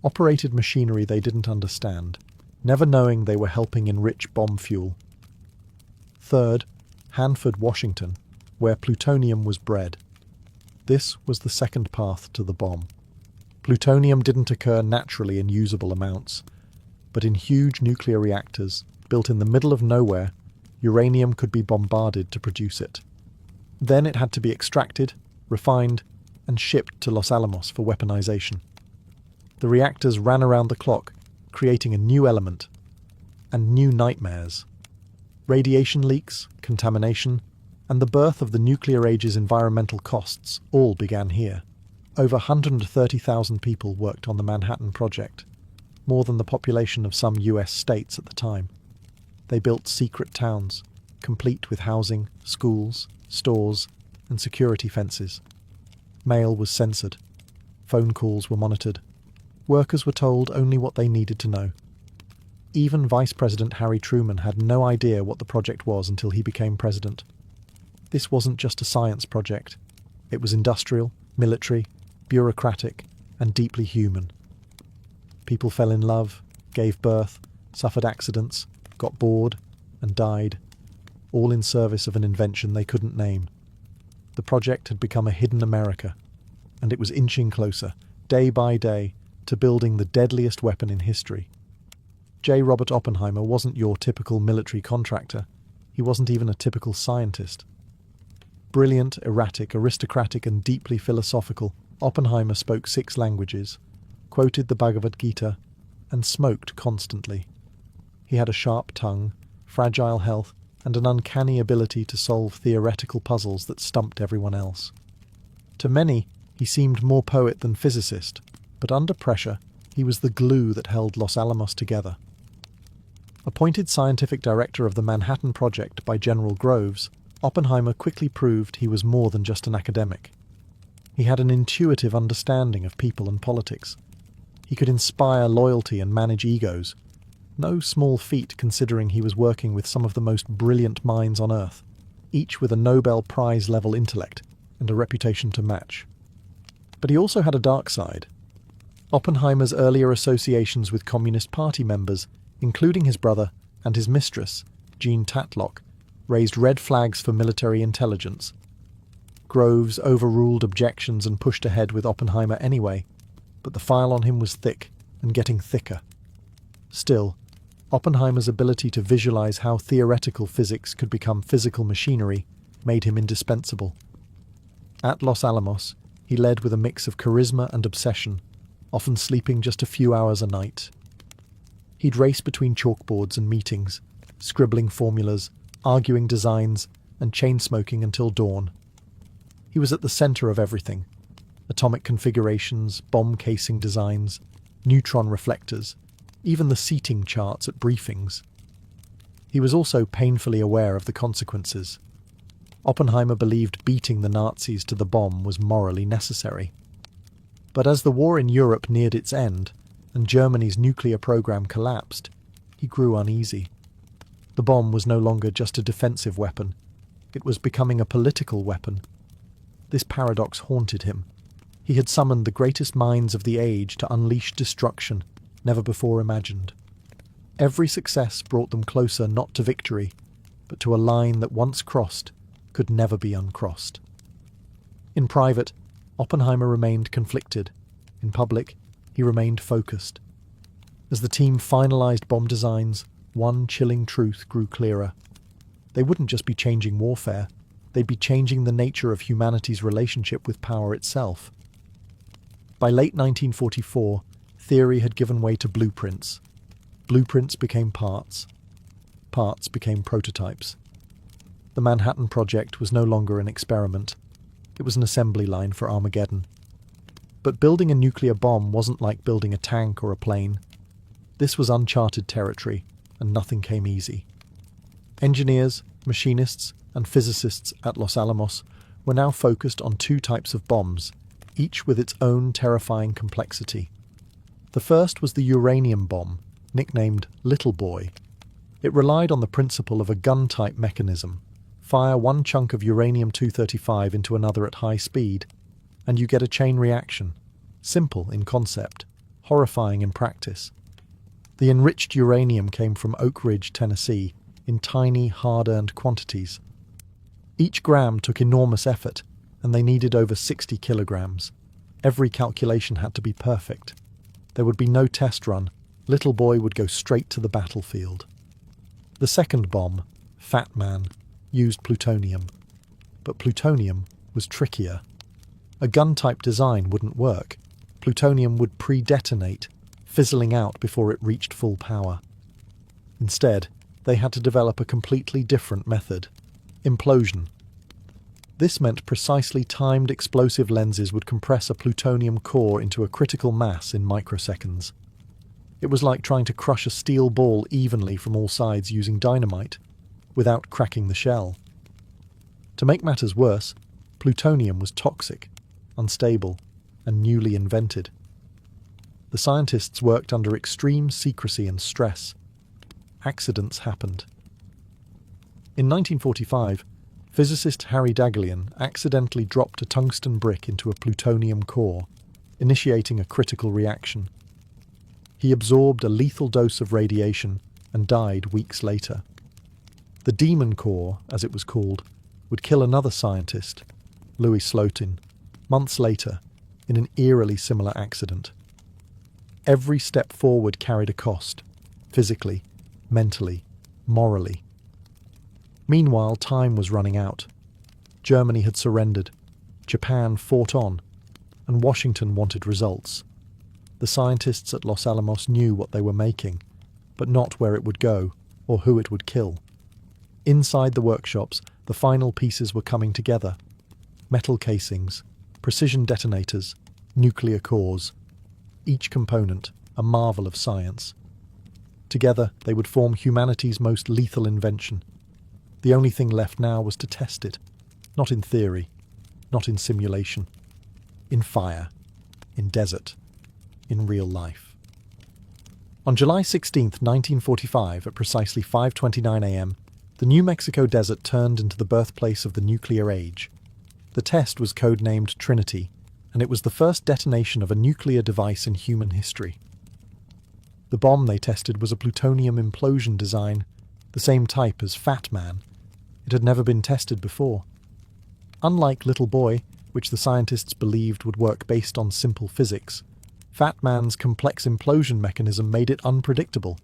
operated machinery they didn't understand, never knowing they were helping enrich bomb fuel. Third, Hanford, Washington, where plutonium was bred. This was the second path to the bomb. Plutonium didn't occur naturally in usable amounts, but in huge nuclear reactors built in the middle of nowhere, uranium could be bombarded to produce it. Then it had to be extracted, refined, and shipped to Los Alamos for weaponization. The reactors ran around the clock, creating a new element and new nightmares. Radiation leaks, contamination, and the birth of the nuclear age's environmental costs all began here. Over 130,000 people worked on the Manhattan Project, more than the population of some US states at the time. They built secret towns, complete with housing, schools, stores, and security fences. Mail was censored. Phone calls were monitored. Workers were told only what they needed to know. Even Vice President Harry Truman had no idea what the project was until he became president. This wasn't just a science project. It was industrial, military, bureaucratic, and deeply human. People fell in love, gave birth, suffered accidents, got bored, and died, all in service of an invention they couldn't name. The project had become a hidden America, and it was inching closer, day by day, to building the deadliest weapon in history. J. Robert Oppenheimer wasn't your typical military contractor. He wasn't even a typical scientist. Brilliant, erratic, aristocratic, and deeply philosophical, Oppenheimer spoke 6 languages, quoted the Bhagavad Gita, and smoked constantly. He had a sharp tongue, fragile health, and an uncanny ability to solve theoretical puzzles that stumped everyone else. To many, he seemed more poet than physicist, but under pressure, he was the glue that held Los Alamos together. Appointed scientific director of the Manhattan Project by General Groves, Oppenheimer quickly proved he was more than just an academic. He had an intuitive understanding of people and politics. He could inspire loyalty and manage egos. No small feat considering he was working with some of the most brilliant minds on Earth, each with a Nobel Prize-level intellect and a reputation to match. But he also had a dark side. Oppenheimer's earlier associations with Communist Party members, including his brother and his mistress, Jean Tatlock, raised red flags for military intelligence. Groves overruled objections and pushed ahead with Oppenheimer anyway, but the file on him was thick and getting thicker. Still, Oppenheimer's ability to visualize how theoretical physics could become physical machinery made him indispensable. At Los Alamos, he led with a mix of charisma and obsession, often sleeping just a few hours a night. He'd race between chalkboards and meetings, scribbling formulas, arguing designs, and chain-smoking until dawn. He was at the center of everything: atomic configurations, bomb casing designs, neutron reflectors, even the seating charts at briefings. He was also painfully aware of the consequences. Oppenheimer believed beating the Nazis to the bomb was morally necessary. But as the war in Europe neared its end, and Germany's nuclear program collapsed, he grew uneasy. The bomb was no longer just a defensive weapon. It was becoming a political weapon. This paradox haunted him. He had summoned the greatest minds of the age to unleash destruction never before imagined. Every success brought them closer not to victory, but to a line that once crossed could never be uncrossed. In private, Oppenheimer remained conflicted. In public, he remained focused. As the team finalized bomb designs, one chilling truth grew clearer. They wouldn't just be changing warfare, they'd be changing the nature of humanity's relationship with power itself. By late 1944, theory had given way to blueprints. Blueprints became parts. Parts became prototypes. The Manhattan Project was no longer an experiment. It was an assembly line for Armageddon. But building a nuclear bomb wasn't like building a tank or a plane. This was uncharted territory, and nothing came easy. Engineers, machinists, and physicists at Los Alamos were now focused on two types of bombs, each with its own terrifying complexity. The first was the uranium bomb, nicknamed Little Boy. It relied on the principle of a gun-type mechanism. Fire one chunk of uranium-235 into another at high speed, and you get a chain reaction. Simple in concept, horrifying in practice. The enriched uranium came from Oak Ridge, Tennessee, in tiny, hard-earned quantities. Each gram took enormous effort, and they needed over 60 kilograms. Every calculation had to be perfect. There would be no test run. Little Boy would go straight to the battlefield. The second bomb, Fat Man, used plutonium. But plutonium was trickier. A gun-type design wouldn't work. Plutonium would pre-detonate, fizzling out before it reached full power. Instead, they had to develop a completely different method: implosion. This meant precisely timed explosive lenses would compress a plutonium core into a critical mass in microseconds. It was like trying to crush a steel ball evenly from all sides using dynamite, without cracking the shell. To make matters worse, plutonium was toxic, unstable, and newly invented. The scientists worked under extreme secrecy and stress. Accidents happened. In 1945, physicist Harry Daghlian accidentally dropped a tungsten brick into a plutonium core, initiating a critical reaction. He absorbed a lethal dose of radiation and died weeks later. The Demon Core, as it was called, would kill another scientist, Louis Slotin, months later, in an eerily similar accident. Every step forward carried a cost, physically, mentally, morally. Meanwhile, time was running out. Germany had surrendered, Japan fought on, and Washington wanted results. The scientists at Los Alamos knew what they were making, but not where it would go, or who it would kill. Inside the workshops, the final pieces were coming together. Metal casings, precision detonators, nuclear cores. Each component, a marvel of science. Together, they would form humanity's most lethal invention. The only thing left now was to test it. Not in theory, not in simulation. In fire, in desert, in real life. On July 16, 1945, at precisely 5:29 a.m., the New Mexico desert turned into the birthplace of the nuclear age. The test was codenamed Trinity, and it was the first detonation of a nuclear device in human history. The bomb they tested was a plutonium implosion design, the same type as Fat Man. It had never been tested before. Unlike Little Boy, which the scientists believed would work based on simple physics, Fat Man's complex implosion mechanism made it unpredictable.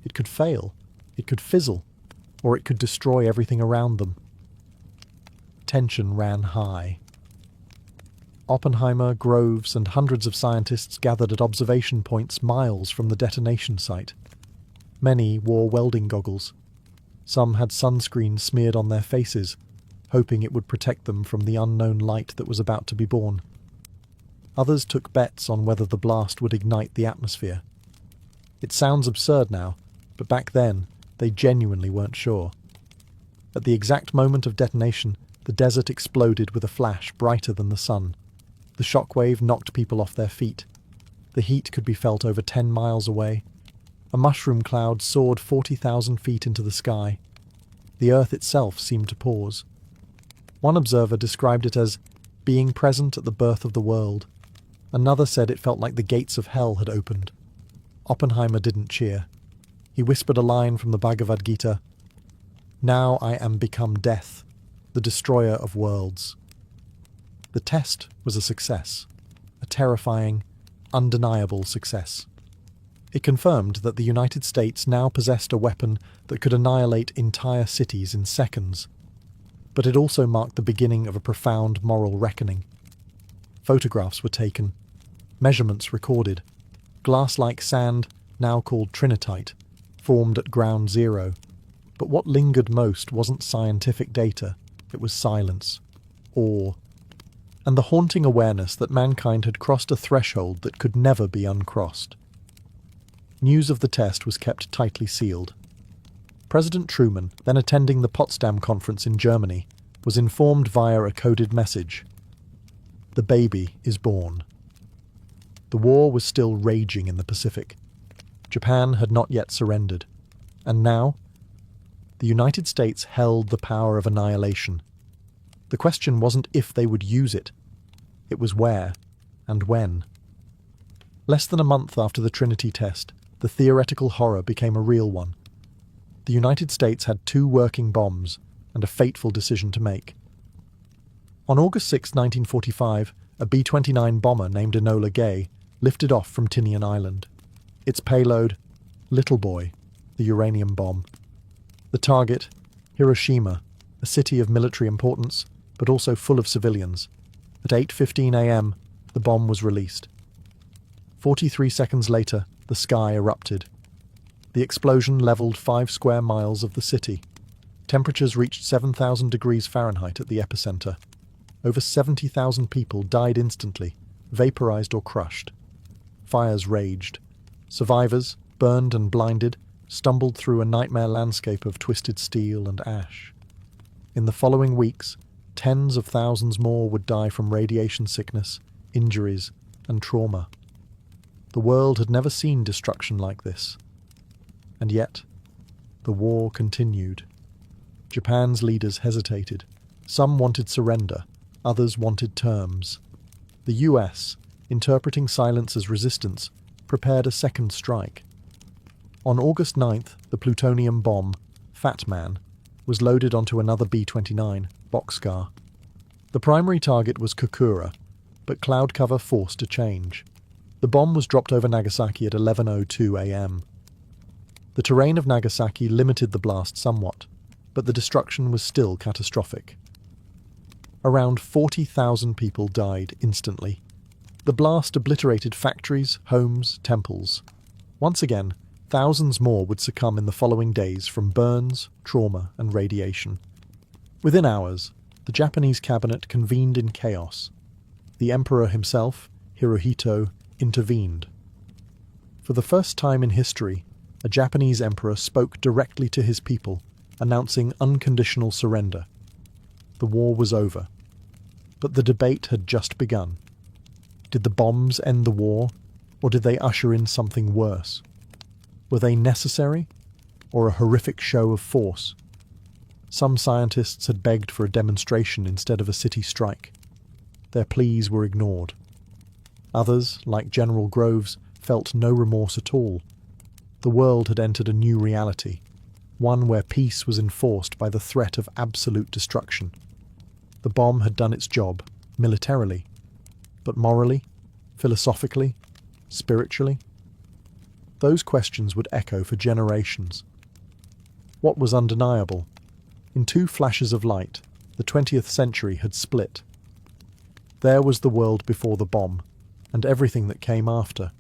It could fail, it could fizzle, or it could destroy everything around them. Tension ran high. Oppenheimer, Groves, and hundreds of scientists gathered at observation points miles from the detonation site. Many wore welding goggles. Some had sunscreen smeared on their faces, hoping it would protect them from the unknown light that was about to be born. Others took bets on whether the blast would ignite the atmosphere. It sounds absurd now, but back then, they genuinely weren't sure. At the exact moment of detonation, the desert exploded with a flash brighter than the sun. The shockwave knocked people off their feet. The heat could be felt over 10 miles away. A mushroom cloud soared 40,000 feet into the sky. The earth itself seemed to pause. One observer described it as being present at the birth of the world. Another said it felt like the gates of hell had opened. Oppenheimer didn't cheer. He whispered a line from the Bhagavad Gita, "Now I am become death, the destroyer of worlds." The test was a success, a terrifying, undeniable success. It confirmed that the United States now possessed a weapon that could annihilate entire cities in seconds. But it also marked the beginning of a profound moral reckoning. Photographs were taken, measurements recorded. Glass-like sand, now called trinitite, formed at ground zero. But what lingered most wasn't scientific data, it was silence, awe, and the haunting awareness that mankind had crossed a threshold that could never be uncrossed. News of the test was kept tightly sealed. President Truman, then attending the Potsdam Conference in Germany, was informed via a coded message. The baby is born. The war was still raging in the Pacific. Japan had not yet surrendered. And now, the United States held the power of annihilation. The question wasn't if they would use it. It was where and when. Less than a month after the Trinity test, the theoretical horror became a real one. The United States had 2 working bombs and a fateful decision to make. On August 6, 1945, a B-29 bomber named Enola Gay lifted off from Tinian Island. Its payload, Little Boy, the uranium bomb. The target, Hiroshima, a city of military importance, but also full of civilians. At 8:15 a.m., the bomb was released. 43 seconds later, the sky erupted. The explosion leveled 5 square miles of the city. Temperatures reached 7,000 degrees Fahrenheit at the epicenter. Over 70,000 people died instantly, vaporized or crushed. Fires raged. Survivors, burned and blinded, stumbled through a nightmare landscape of twisted steel and ash. In the following weeks, tens of thousands more would die from radiation sickness, injuries, and trauma. The world had never seen destruction like this. And yet, the war continued. Japan's leaders hesitated. Some wanted surrender, others wanted terms. The US, interpreting silence as resistance, prepared a second strike. On August 9th, the plutonium bomb, Fat Man, was loaded onto another B-29, Bockscar. The primary target was Kokura, but cloud cover forced a change. The bomb was dropped over Nagasaki at 11:02 a.m. The terrain of Nagasaki limited the blast somewhat, but the destruction was still catastrophic. Around 40,000 people died instantly. The blast obliterated factories, homes, temples. Once again, thousands more would succumb in the following days from burns, trauma, and radiation. Within hours, the Japanese cabinet convened in chaos. The emperor himself, Hirohito, intervened. For the first time in history, a Japanese emperor spoke directly to his people, announcing unconditional surrender. The war was over. But the debate had just begun. Did the bombs end the war, or did they usher in something worse? Were they necessary, or a horrific show of force? Some scientists had begged for a demonstration instead of a city strike. Their pleas were ignored. Others, like General Groves, felt no remorse at all. The world had entered a new reality, one where peace was enforced by the threat of absolute destruction. The bomb had done its job, militarily, but morally, philosophically, spiritually? Those questions would echo for generations. What was undeniable? In 2 flashes of light, the 20th century had split. There was the world before the bomb, and everything that came after.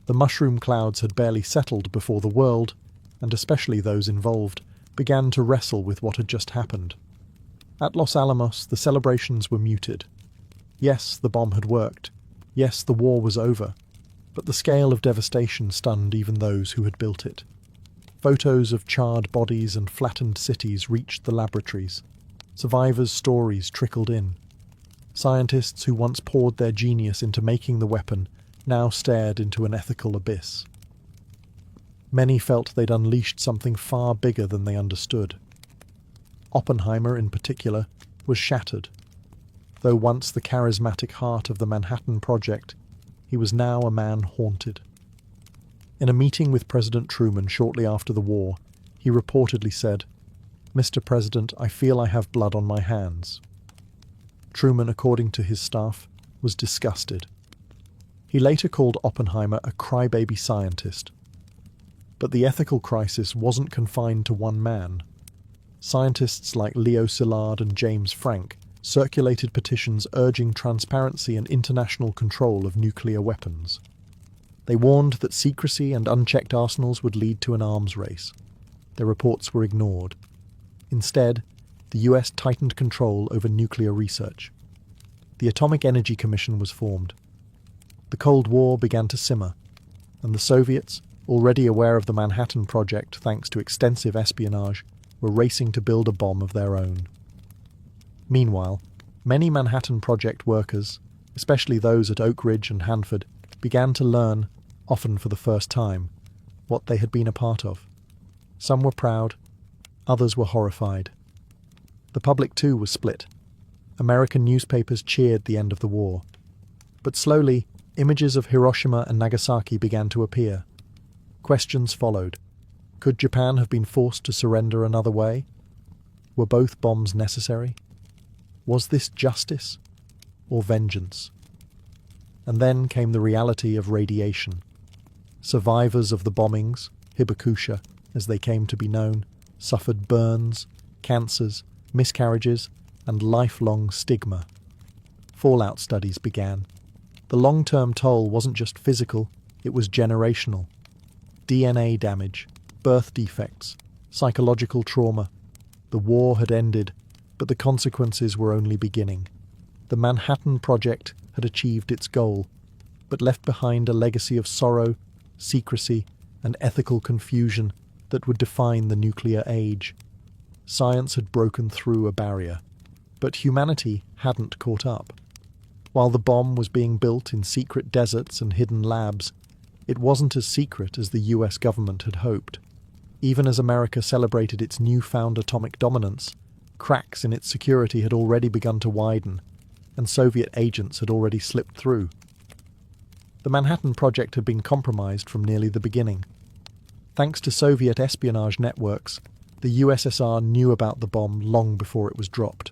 The mushroom clouds had barely settled before the world, and especially those involved, began to wrestle with what had just happened. At Los Alamos, the celebrations were muted. Yes, the bomb had worked. Yes, the war was over. But the scale of devastation stunned even those who had built it. Photos of charred bodies and flattened cities reached the laboratories. Survivors' stories trickled in. Scientists who once poured their genius into making the weapon now stared into an ethical abyss. Many felt they'd unleashed something far bigger than they understood. Oppenheimer, in particular, was shattered. Though once the charismatic heart of the Manhattan Project, he was now a man haunted. In a meeting with President Truman shortly after the war, he reportedly said, "Mr. President, I feel I have blood on my hands." Truman, according to his staff, was disgusted. He later called Oppenheimer a crybaby scientist. But the ethical crisis wasn't confined to one man. Scientists like Leo Szilard and James Frank circulated petitions urging transparency and international control of nuclear weapons. They warned that secrecy and unchecked arsenals would lead to an arms race. Their reports were ignored. Instead, the US tightened control over nuclear research. The Atomic Energy Commission was formed. The Cold War began to simmer, and the Soviets, already aware of the Manhattan Project thanks to extensive espionage, were racing to build a bomb of their own. Meanwhile, many Manhattan Project workers, especially those at Oak Ridge and Hanford, began to learn, often for the first time, what they had been a part of. Some were proud, others were horrified. The public too was split. American newspapers cheered the end of the war. But slowly, images of Hiroshima and Nagasaki began to appear. Questions followed. Could Japan have been forced to surrender another way? Were both bombs necessary? Was this justice or vengeance? And then came the reality of radiation. Survivors of the bombings, hibakusha, as they came to be known, suffered burns, cancers, miscarriages, and lifelong stigma. Fallout studies began. The long-term toll wasn't just physical, it was generational. DNA damage, birth defects, psychological trauma. The war had ended, but the consequences were only beginning. The Manhattan Project had achieved its goal, but left behind a legacy of sorrow, secrecy, and ethical confusion that would define the nuclear age. Science had broken through a barrier, but humanity hadn't caught up. While the bomb was being built in secret deserts and hidden labs, it wasn't as secret as the US government had hoped. Even as America celebrated its newfound atomic dominance, cracks in its security had already begun to widen, and Soviet agents had already slipped through. The Manhattan Project had been compromised from nearly the beginning. Thanks to Soviet espionage networks, the USSR knew about the bomb long before it was dropped.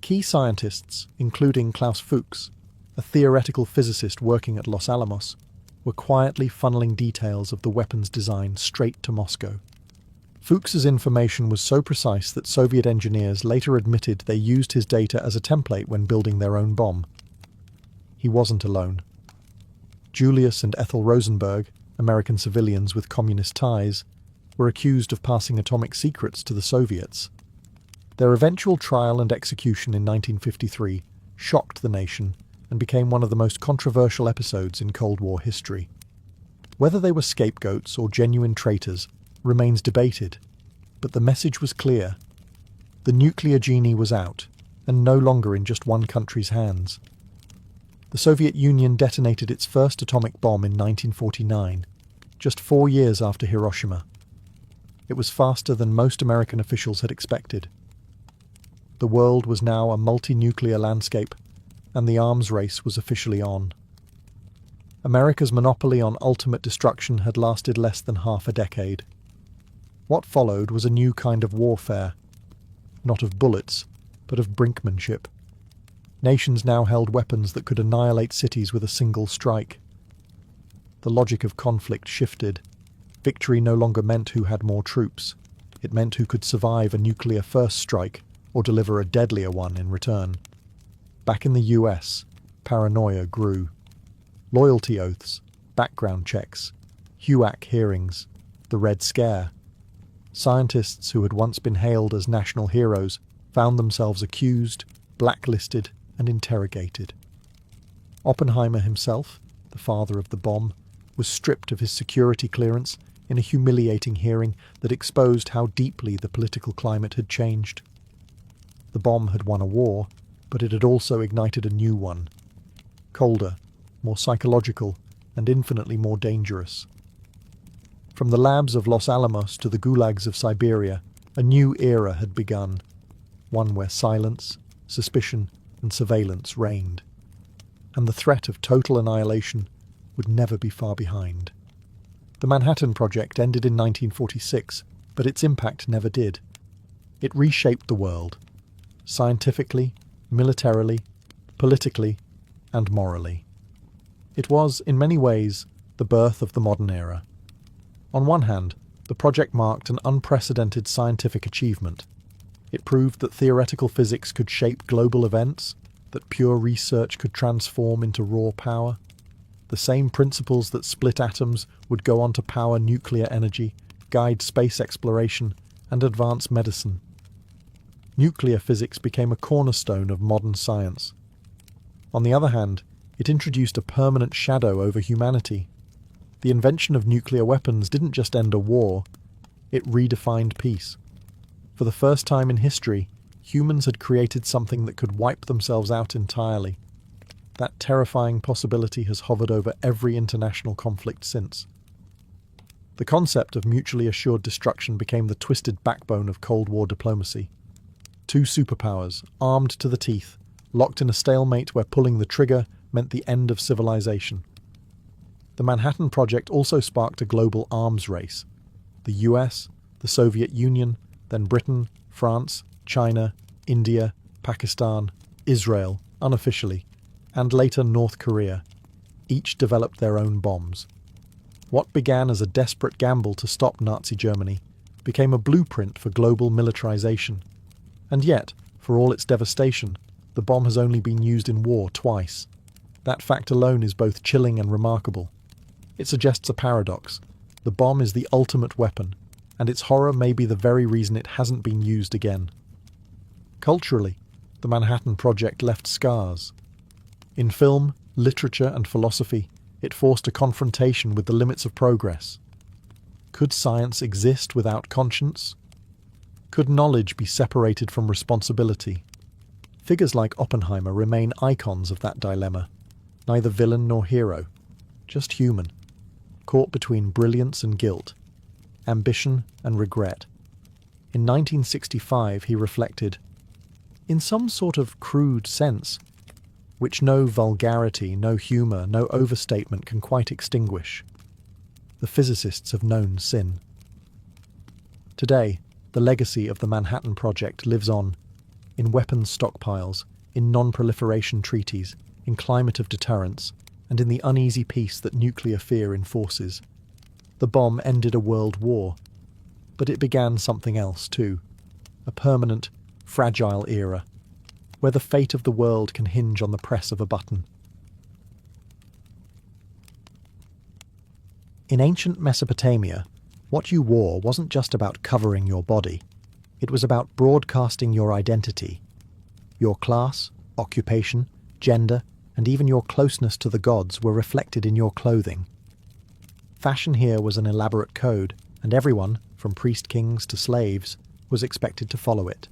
Key scientists, including Klaus Fuchs, a theoretical physicist working at Los Alamos, were quietly funneling details of the weapon's design straight to Moscow. Fuchs's information was so precise that Soviet engineers later admitted they used his data as a template when building their own bomb. He wasn't alone. Julius and Ethel Rosenberg, American civilians with communist ties, were accused of passing atomic secrets to the Soviets. Their eventual trial and execution in 1953 shocked the nation and became one of the most controversial episodes in Cold War history. Whether they were scapegoats or genuine traitors remains debated, but the message was clear. The nuclear genie was out, and no longer in just one country's hands. The Soviet Union detonated its first atomic bomb in 1949, just 4 years after Hiroshima. It was faster than most American officials had expected. The world was now a multi-nuclear landscape, and the arms race was officially on. America's monopoly on ultimate destruction had lasted less than half a decade. What followed was a new kind of warfare, not of bullets, but of brinkmanship. Nations now held weapons that could annihilate cities with a single strike. The logic of conflict shifted. Victory no longer meant who had more troops. It meant who could survive a nuclear first strike or deliver a deadlier one in return. Back in the US, paranoia grew. Loyalty oaths, background checks, HUAC hearings, the Red Scare. Scientists who had once been hailed as national heroes found themselves accused, blacklisted, and interrogated. Oppenheimer himself, the father of the bomb, was stripped of his security clearance in a humiliating hearing that exposed how deeply the political climate had changed. The bomb had won a war, but it had also ignited a new one. Colder, more psychological, and infinitely more dangerous. From the labs of Los Alamos to the gulags of Siberia, a new era had begun, one where silence, suspicion, and surveillance reigned, and the threat of total annihilation would never be far behind. The Manhattan Project ended in 1946, but its impact never did. It reshaped the world, scientifically, militarily, politically, and morally. It was, in many ways, the birth of the modern era. On one hand, the project marked an unprecedented scientific achievement. It proved that theoretical physics could shape global events, that pure research could transform into raw power. The same principles that split atoms would go on to power nuclear energy, guide space exploration, and advance medicine. Nuclear physics became a cornerstone of modern science. On the other hand, it introduced a permanent shadow over humanity. The invention of nuclear weapons didn't just end a war, it redefined peace. For the first time in history, humans had created something that could wipe themselves out entirely. That terrifying possibility has hovered over every international conflict since. The concept of mutually assured destruction became the twisted backbone of Cold War diplomacy. Two superpowers, armed to the teeth, locked in a stalemate where pulling the trigger meant the end of civilization. The Manhattan Project also sparked a global arms race. The US, the Soviet Union, then Britain, France, China, India, Pakistan, Israel, unofficially, and later North Korea. Each developed their own bombs. What began as a desperate gamble to stop Nazi Germany became a blueprint for global militarization. And yet, for all its devastation, the bomb has only been used in war twice. That fact alone is both chilling and remarkable. It suggests a paradox. The bomb is the ultimate weapon, and its horror may be the very reason it hasn't been used again. Culturally, the Manhattan Project left scars. In film, literature, and philosophy, it forced a confrontation with the limits of progress. Could science exist without conscience? Could knowledge be separated from responsibility? Figures like Oppenheimer remain icons of that dilemma. Neither villain nor hero, just human, caught between brilliance and guilt, ambition and regret. In 1965 he reflected, "In some sort of crude sense, which no vulgarity, no humour, no overstatement can quite extinguish, the physicists have known sin." Today, the legacy of the Manhattan Project lives on, in weapons stockpiles, in non-proliferation treaties, in climate of deterrence, and in the uneasy peace that nuclear fear enforces. The bomb ended a world war, but it began something else too, a permanent, fragile era, where the fate of the world can hinge on the press of a button. In ancient Mesopotamia, what you wore wasn't just about covering your body, it was about broadcasting your identity. Your class, occupation, gender, and even your closeness to the gods were reflected in your clothing. Fashion here was an elaborate code, and everyone, from priest-kings to slaves, was expected to follow it.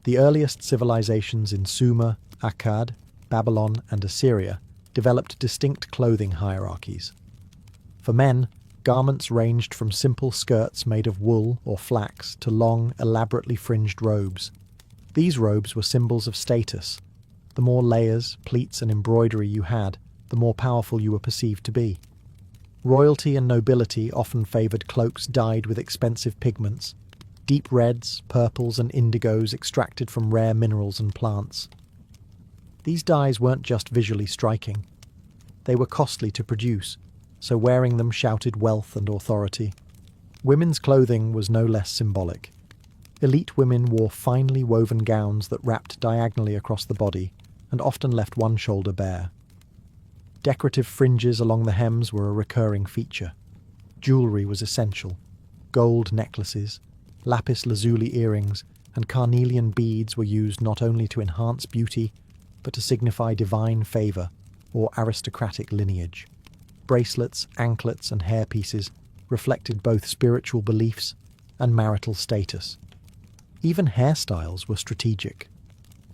The earliest civilizations in Sumer, Akkad, Babylon, and Assyria developed distinct clothing hierarchies. For men, garments ranged from simple skirts made of wool or flax to long, elaborately fringed robes. These robes were symbols of status. The more layers, pleats, and embroidery you had, the more powerful you were perceived to be. Royalty and nobility often favoured cloaks dyed with expensive pigments, deep reds, purples, and indigos extracted from rare minerals and plants. These dyes weren't just visually striking. They were costly to produce, so wearing them shouted wealth and authority. Women's clothing was no less symbolic. Elite women wore finely woven gowns that wrapped diagonally across the body and often left one shoulder bare. Decorative fringes along the hems were a recurring feature. Jewellery was essential. Gold necklaces, lapis lazuli earrings, and carnelian beads were used not only to enhance beauty, but to signify divine favour or aristocratic lineage. Bracelets, anklets, and hairpieces reflected both spiritual beliefs and marital status. Even hairstyles were strategic.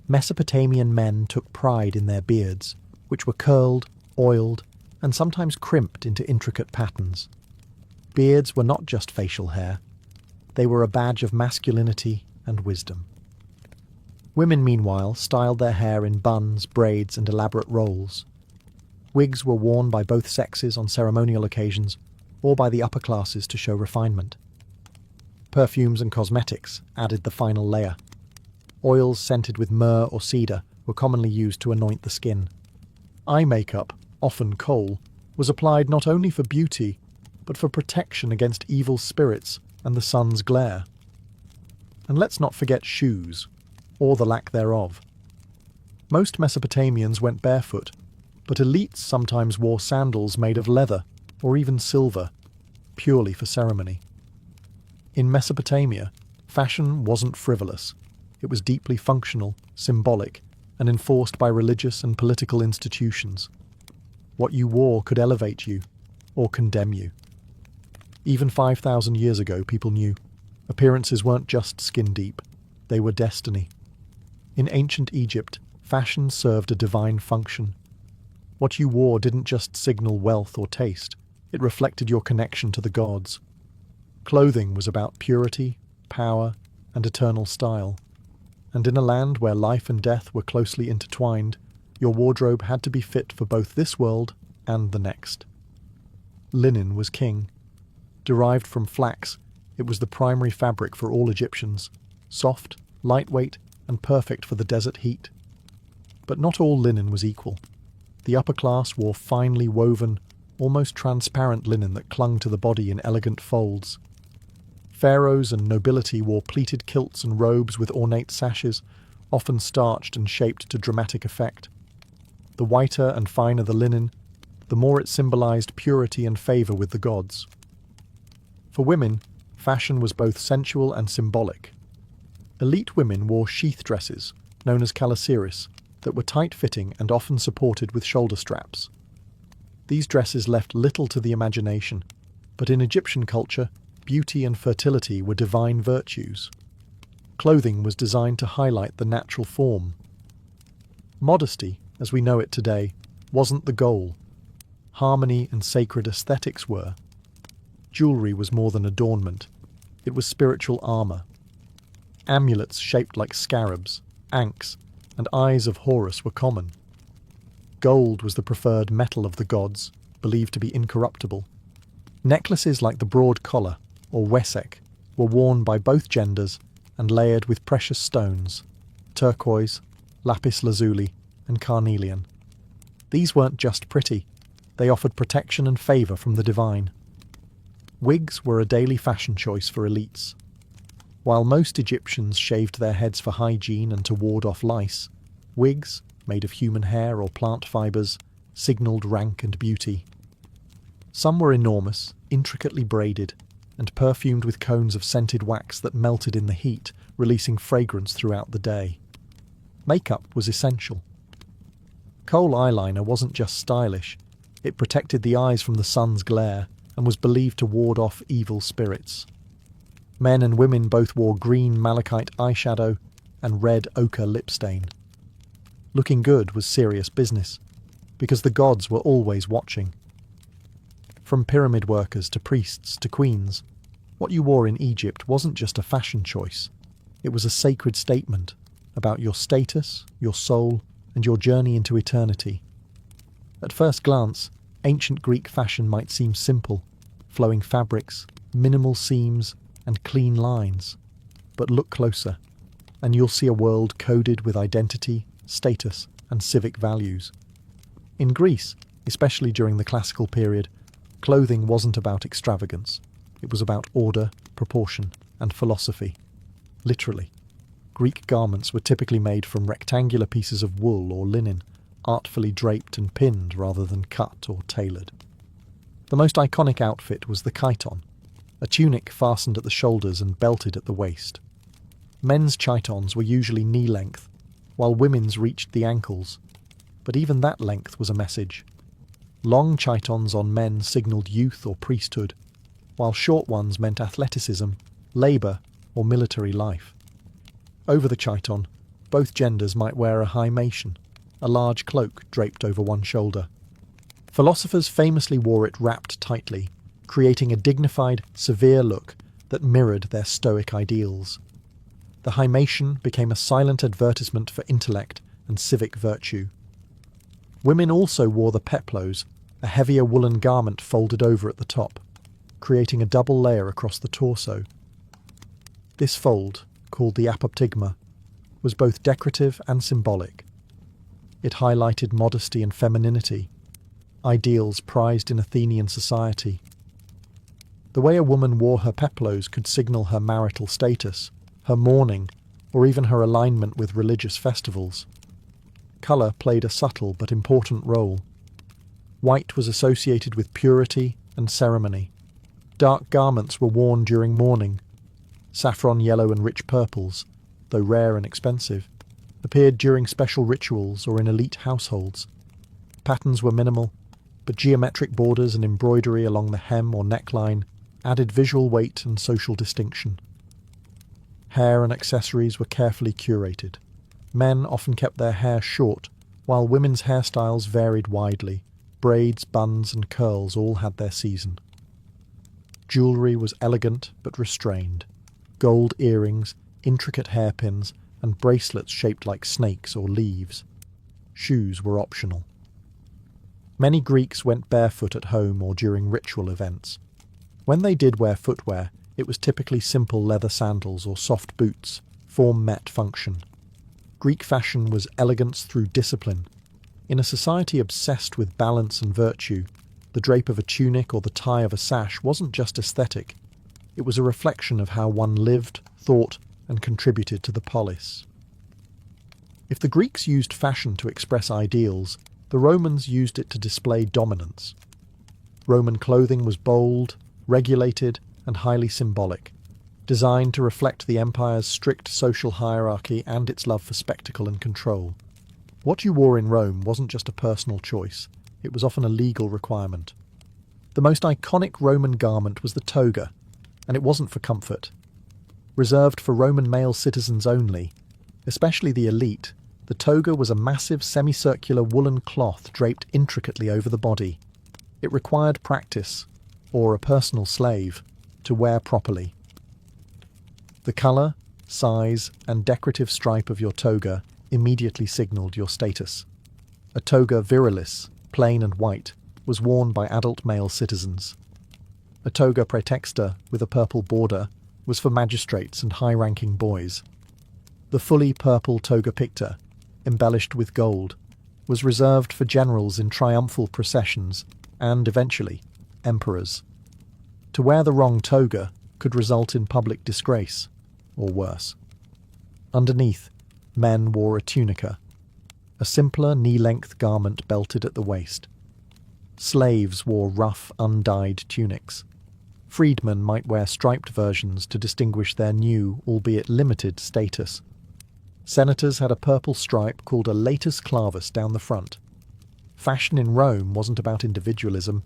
Mesopotamian men took pride in their beards, which were curled, oiled, and sometimes crimped into intricate patterns. Beards were not just facial hair. They were a badge of masculinity and wisdom. Women, meanwhile, styled their hair in buns, braids, and elaborate rolls. Wigs were worn by both sexes on ceremonial occasions, or by the upper classes to show refinement. Perfumes and cosmetics added the final layer. Oils scented with myrrh or cedar were commonly used to anoint the skin. Eye makeup, often kohl, was applied not only for beauty, but for protection against evil spirits and the sun's glare. And let's not forget shoes, or the lack thereof. Most Mesopotamians went barefoot, but elites sometimes wore sandals made of leather or even silver. purely for ceremony. In Mesopotamia, fashion wasn't frivolous. It was deeply functional, symbolic, and enforced by religious and political institutions. What you wore could elevate you or condemn you. Even 5,000 years ago, people knew appearances weren't just skin deep, they were destiny. In ancient Egypt, fashion served a divine function. What you wore didn't just signal wealth or taste, it reflected your connection to the gods. Clothing was about purity, power, and eternal style. And in a land where life and death were closely intertwined, your wardrobe had to be fit for both this world and the next. Linen was king. Derived from flax, it was the primary fabric for all Egyptians, soft, lightweight, and perfect for the desert heat. But not all linen was equal. The upper class wore finely woven, almost transparent linen that clung to the body in elegant folds. Pharaohs and nobility wore pleated kilts and robes with ornate sashes, often starched and shaped to dramatic effect. The whiter and finer the linen, the more it symbolized purity and favor with the gods. For women, fashion was both sensual and symbolic. Elite women wore sheath dresses, known as calasiris, that were tight-fitting and often supported with shoulder straps. These dresses left little to the imagination, but in Egyptian culture, beauty and fertility were divine virtues. Clothing was designed to highlight the natural form. Modesty, as we know it today, wasn't the goal. Harmony and sacred aesthetics were. Jewelry was more than adornment. It was spiritual armor. Amulets shaped like scarabs, ankhs, and eyes of Horus were common. Gold was the preferred metal of the gods, believed to be incorruptible. Necklaces like the broad collar, or wesek, were worn by both genders and layered with precious stones, turquoise, lapis lazuli, and carnelian. These weren't just pretty, they offered protection and favour from the divine. Wigs were a daily fashion choice for elites. While most Egyptians shaved their heads for hygiene and to ward off lice, wigs, made of human hair or plant fibres, signalled rank and beauty. Some were enormous, intricately braided, and perfumed with cones of scented wax that melted in the heat, releasing fragrance throughout the day. Makeup was essential. Kohl eyeliner wasn't just stylish, it protected the eyes from the sun's glare and was believed to ward off evil spirits. Men and women both wore green malachite eyeshadow and red ochre lip stain. Looking good was serious business, because the gods were always watching. From pyramid workers to priests to queens, what you wore in Egypt wasn't just a fashion choice. It was a sacred statement about your status, your soul, and your journey into eternity. At first glance, ancient Greek fashion might seem simple, flowing fabrics, minimal seams, and clean lines. But look closer, and you'll see a world coded with identity, status, and civic values. In Greece, especially during the classical period, clothing wasn't about extravagance. It was about order, proportion, and philosophy. Literally. Greek garments were typically made from rectangular pieces of wool or linen, artfully draped and pinned rather than cut or tailored. The most iconic outfit was the chiton, a tunic fastened at the shoulders and belted at the waist. Men's chitons were usually knee-length, while women's reached the ankles, but even that length was a message. Long chitons on men signalled youth or priesthood, while short ones meant athleticism, labour, or military life. Over the chiton, both genders might wear a hymation, a large cloak draped over one shoulder. Philosophers famously wore it wrapped tightly, creating a dignified, severe look that mirrored their stoic ideals. The hymation became a silent advertisement for intellect and civic virtue. Women also wore the peplos, a heavier woolen garment folded over at the top, creating a double layer across the torso. This fold, called the apoptygma, was both decorative and symbolic. It highlighted modesty and femininity, ideals prized in Athenian society. The way a woman wore her peplos could signal her marital status, her mourning, or even her alignment with religious festivals. Colour played a subtle but important role. White was associated with purity and ceremony. Dark garments were worn during mourning. Saffron yellow and rich purples, though rare and expensive, appeared during special rituals or in elite households. Patterns were minimal, but geometric borders and embroidery along the hem or neckline added visual weight and social distinction. Hair and accessories were carefully curated. Men often kept their hair short, while women's hairstyles varied widely. Braids, buns, and curls all had their season. Jewellery was elegant but restrained. Gold earrings, intricate hairpins, and bracelets shaped like snakes or leaves. Shoes were optional. Many Greeks went barefoot at home or during ritual events. When they did wear footwear, it was typically simple leather sandals or soft boots. Form met function. Greek fashion was elegance through discipline. In a society obsessed with balance and virtue, the drape of a tunic or the tie of a sash wasn't just aesthetic. It was a reflection of how one lived, thought, and contributed to the polis. If the Greeks used fashion to express ideals, the Romans used it to display dominance. Roman clothing was bold, regulated, and highly symbolic, designed to reflect the empire's strict social hierarchy and its love for spectacle and control. What you wore in Rome wasn't just a personal choice, it was often a legal requirement. The most iconic Roman garment was the toga, and it wasn't for comfort. Reserved for Roman male citizens only, especially the elite, the toga was a massive semicircular woolen cloth draped intricately over the body. It required practice, or a personal slave, to wear properly. The colour, size, and decorative stripe of your toga immediately signalled your status. A toga virilis, plain and white, was worn by adult male citizens. A toga praetexta with a purple border was for magistrates and high-ranking boys. The fully purple toga picta, embellished with gold, was reserved for generals in triumphal processions and, eventually, emperors. To wear the wrong toga could result in public disgrace, or worse. Underneath, men wore a tunica, a simpler knee-length garment belted at the waist. Slaves wore rough, undyed tunics. Freedmen might wear striped versions to distinguish their new, albeit limited, status. Senators had a purple stripe called a latus clavus down the front. Fashion in Rome wasn't about individualism,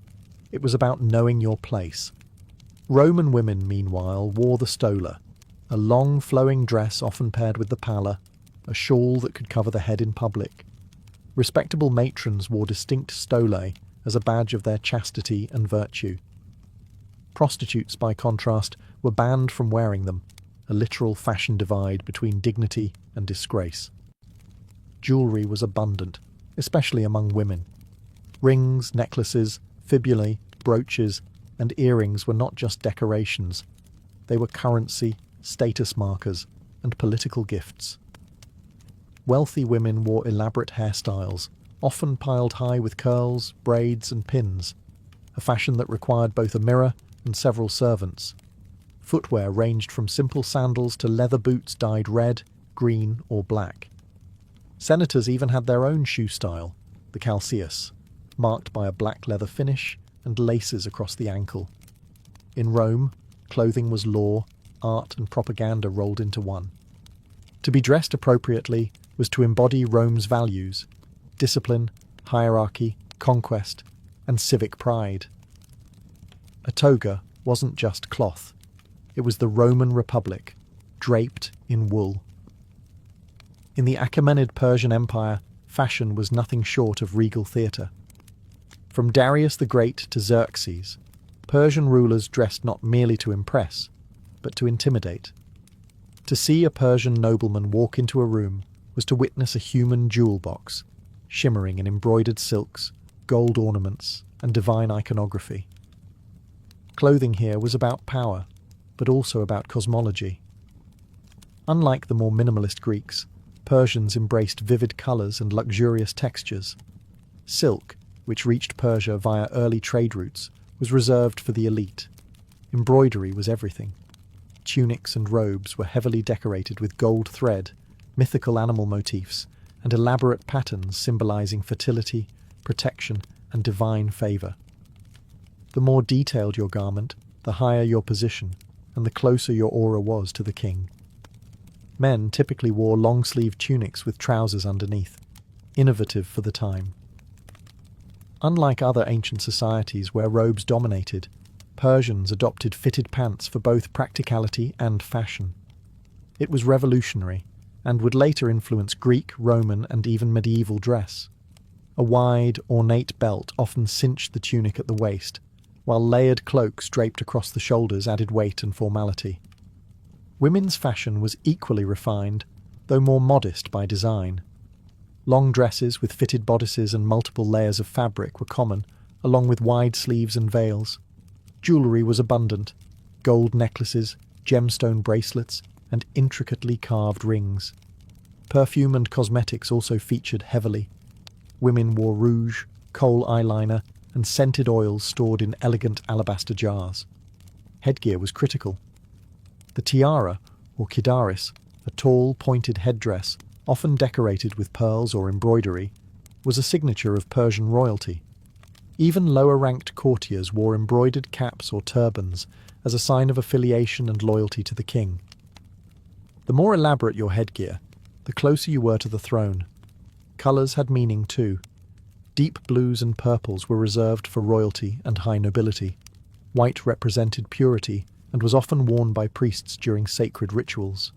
it was about knowing your place. Roman women, meanwhile, wore the stola, a long flowing dress often paired with the palla, a shawl that could cover the head in public. Respectable matrons wore distinct stolae as a badge of their chastity and virtue. Prostitutes, by contrast, were banned from wearing them, a literal fashion divide between dignity and disgrace. Jewellery was abundant, especially among women. Rings, necklaces, fibulae, brooches, and earrings were not just decorations. They were currency, status markers, and political gifts. Wealthy women wore elaborate hairstyles, often piled high with curls, braids, and pins, a fashion that required both a mirror and several servants. Footwear ranged from simple sandals to leather boots dyed red, green, or black. Senators even had their own shoe style, the calceus, marked by a black leather finish and laces across the ankle. In Rome, clothing was law, art, and propaganda rolled into one. To be dressed appropriately was to embody Rome's values: discipline, hierarchy, conquest, and civic pride. A toga wasn't just cloth. It was the Roman Republic, draped in wool. In the Achaemenid Persian Empire, fashion was nothing short of regal theatre. From Darius the Great to Xerxes, Persian rulers dressed not merely to impress, but to intimidate. To see a Persian nobleman walk into a room was to witness a human jewel box, shimmering in embroidered silks, gold ornaments, and divine iconography. Clothing here was about power, but also about cosmology. Unlike the more minimalist Greeks, Persians embraced vivid colours and luxurious textures. Silk, which reached Persia via early trade routes, was reserved for the elite. Embroidery was everything. Tunics and robes were heavily decorated with gold thread, mythical animal motifs, and elaborate patterns symbolising fertility, protection, and divine favour. The more detailed your garment, the higher your position and the closer your aura was to the king. Men typically wore long-sleeved tunics with trousers underneath, innovative for the time. Unlike other ancient societies where robes dominated, Persians adopted fitted pants for both practicality and fashion. It was revolutionary, and would later influence Greek, Roman, and even medieval dress. A wide, ornate belt often cinched the tunic at the waist, while layered cloaks draped across the shoulders added weight and formality. Women's fashion was equally refined, though more modest by design. Long dresses with fitted bodices and multiple layers of fabric were common, along with wide sleeves and veils. Jewellery was abundant: gold necklaces, gemstone bracelets, and intricately carved rings. Perfume and cosmetics also featured heavily. Women wore rouge, kohl eyeliner, and scented oils stored in elegant alabaster jars. Headgear was critical. The tiara, or kidaris, a tall, pointed headdress, often decorated with pearls or embroidery, was a signature of Persian royalty. Even lower-ranked courtiers wore embroidered caps or turbans as a sign of affiliation and loyalty to the king. The more elaborate your headgear, the closer you were to the throne. Colours had meaning too. Deep blues and purples were reserved for royalty and high nobility. White represented purity and was often worn by priests during sacred rituals.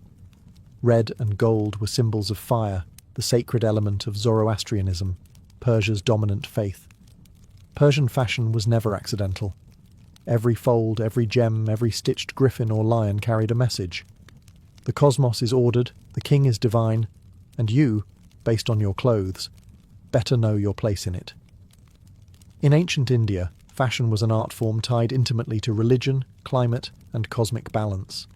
Red and gold were symbols of fire, the sacred element of Zoroastrianism, Persia's dominant faith. Persian fashion was never accidental. Every fold, every gem, every stitched griffin or lion carried a message. The cosmos is ordered, the king is divine, and you, based on your clothes, better know your place in it. In ancient India, fashion was an art form tied intimately to religion, climate, and cosmic balance.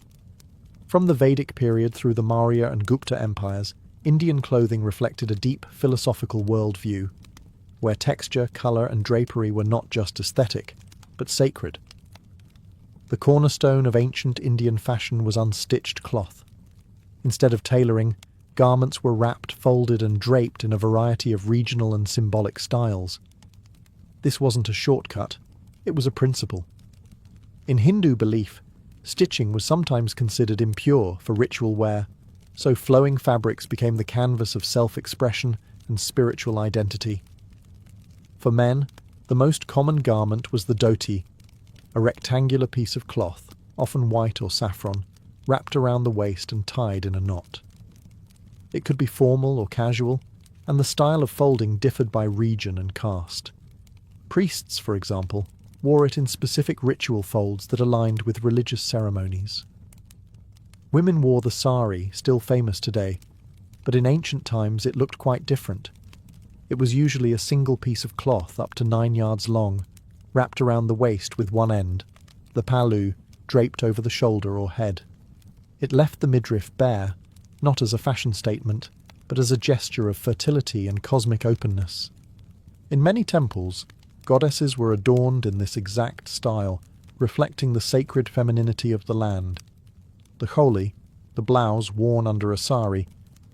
From the Vedic period through the Maurya and Gupta empires, Indian clothing reflected a deep philosophical worldview, where texture, colour, and drapery were not just aesthetic, but sacred. The cornerstone of ancient Indian fashion was unstitched cloth. Instead of tailoring, garments were wrapped, folded, and draped in a variety of regional and symbolic styles. This wasn't a shortcut, it was a principle. In Hindu belief, stitching was sometimes considered impure for ritual wear, so flowing fabrics became the canvas of self-expression and spiritual identity. For men, the most common garment was the dhoti, a rectangular piece of cloth, often white or saffron, wrapped around the waist and tied in a knot. It could be formal or casual, and the style of folding differed by region and caste. Priests, for example, wore it in specific ritual folds that aligned with religious ceremonies. Women wore the sari, still famous today, but in ancient times it looked quite different. It was usually a single piece of cloth up to 9 yards long, wrapped around the waist with one end, the palu draped over the shoulder or head. It left the midriff bare, not as a fashion statement, but as a gesture of fertility and cosmic openness. In many temples, goddesses were adorned in this exact style, reflecting the sacred femininity of the land. The choli, the blouse worn under a sari,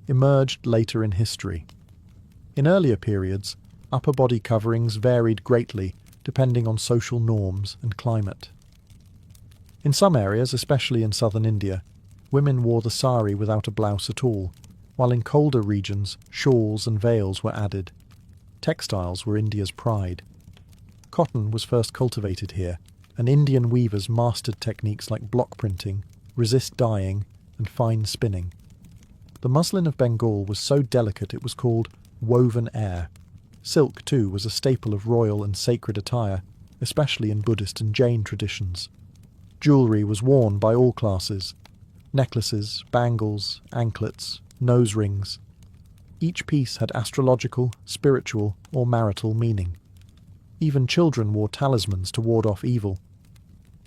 emerged later in history. In earlier periods, upper body coverings varied greatly depending on social norms and climate. In some areas, especially in southern India, women wore the sari without a blouse at all, while in colder regions, shawls and veils were added. Textiles were India's pride. Cotton was first cultivated here, and Indian weavers mastered techniques like block printing, resist dyeing, and fine spinning. The muslin of Bengal was so delicate it was called woven air. Silk, too, was a staple of royal and sacred attire, especially in Buddhist and Jain traditions. Jewellery was worn by all classes: necklaces, bangles, anklets, nose rings. Each piece had astrological, spiritual, or marital meaning. Even children wore talismans to ward off evil.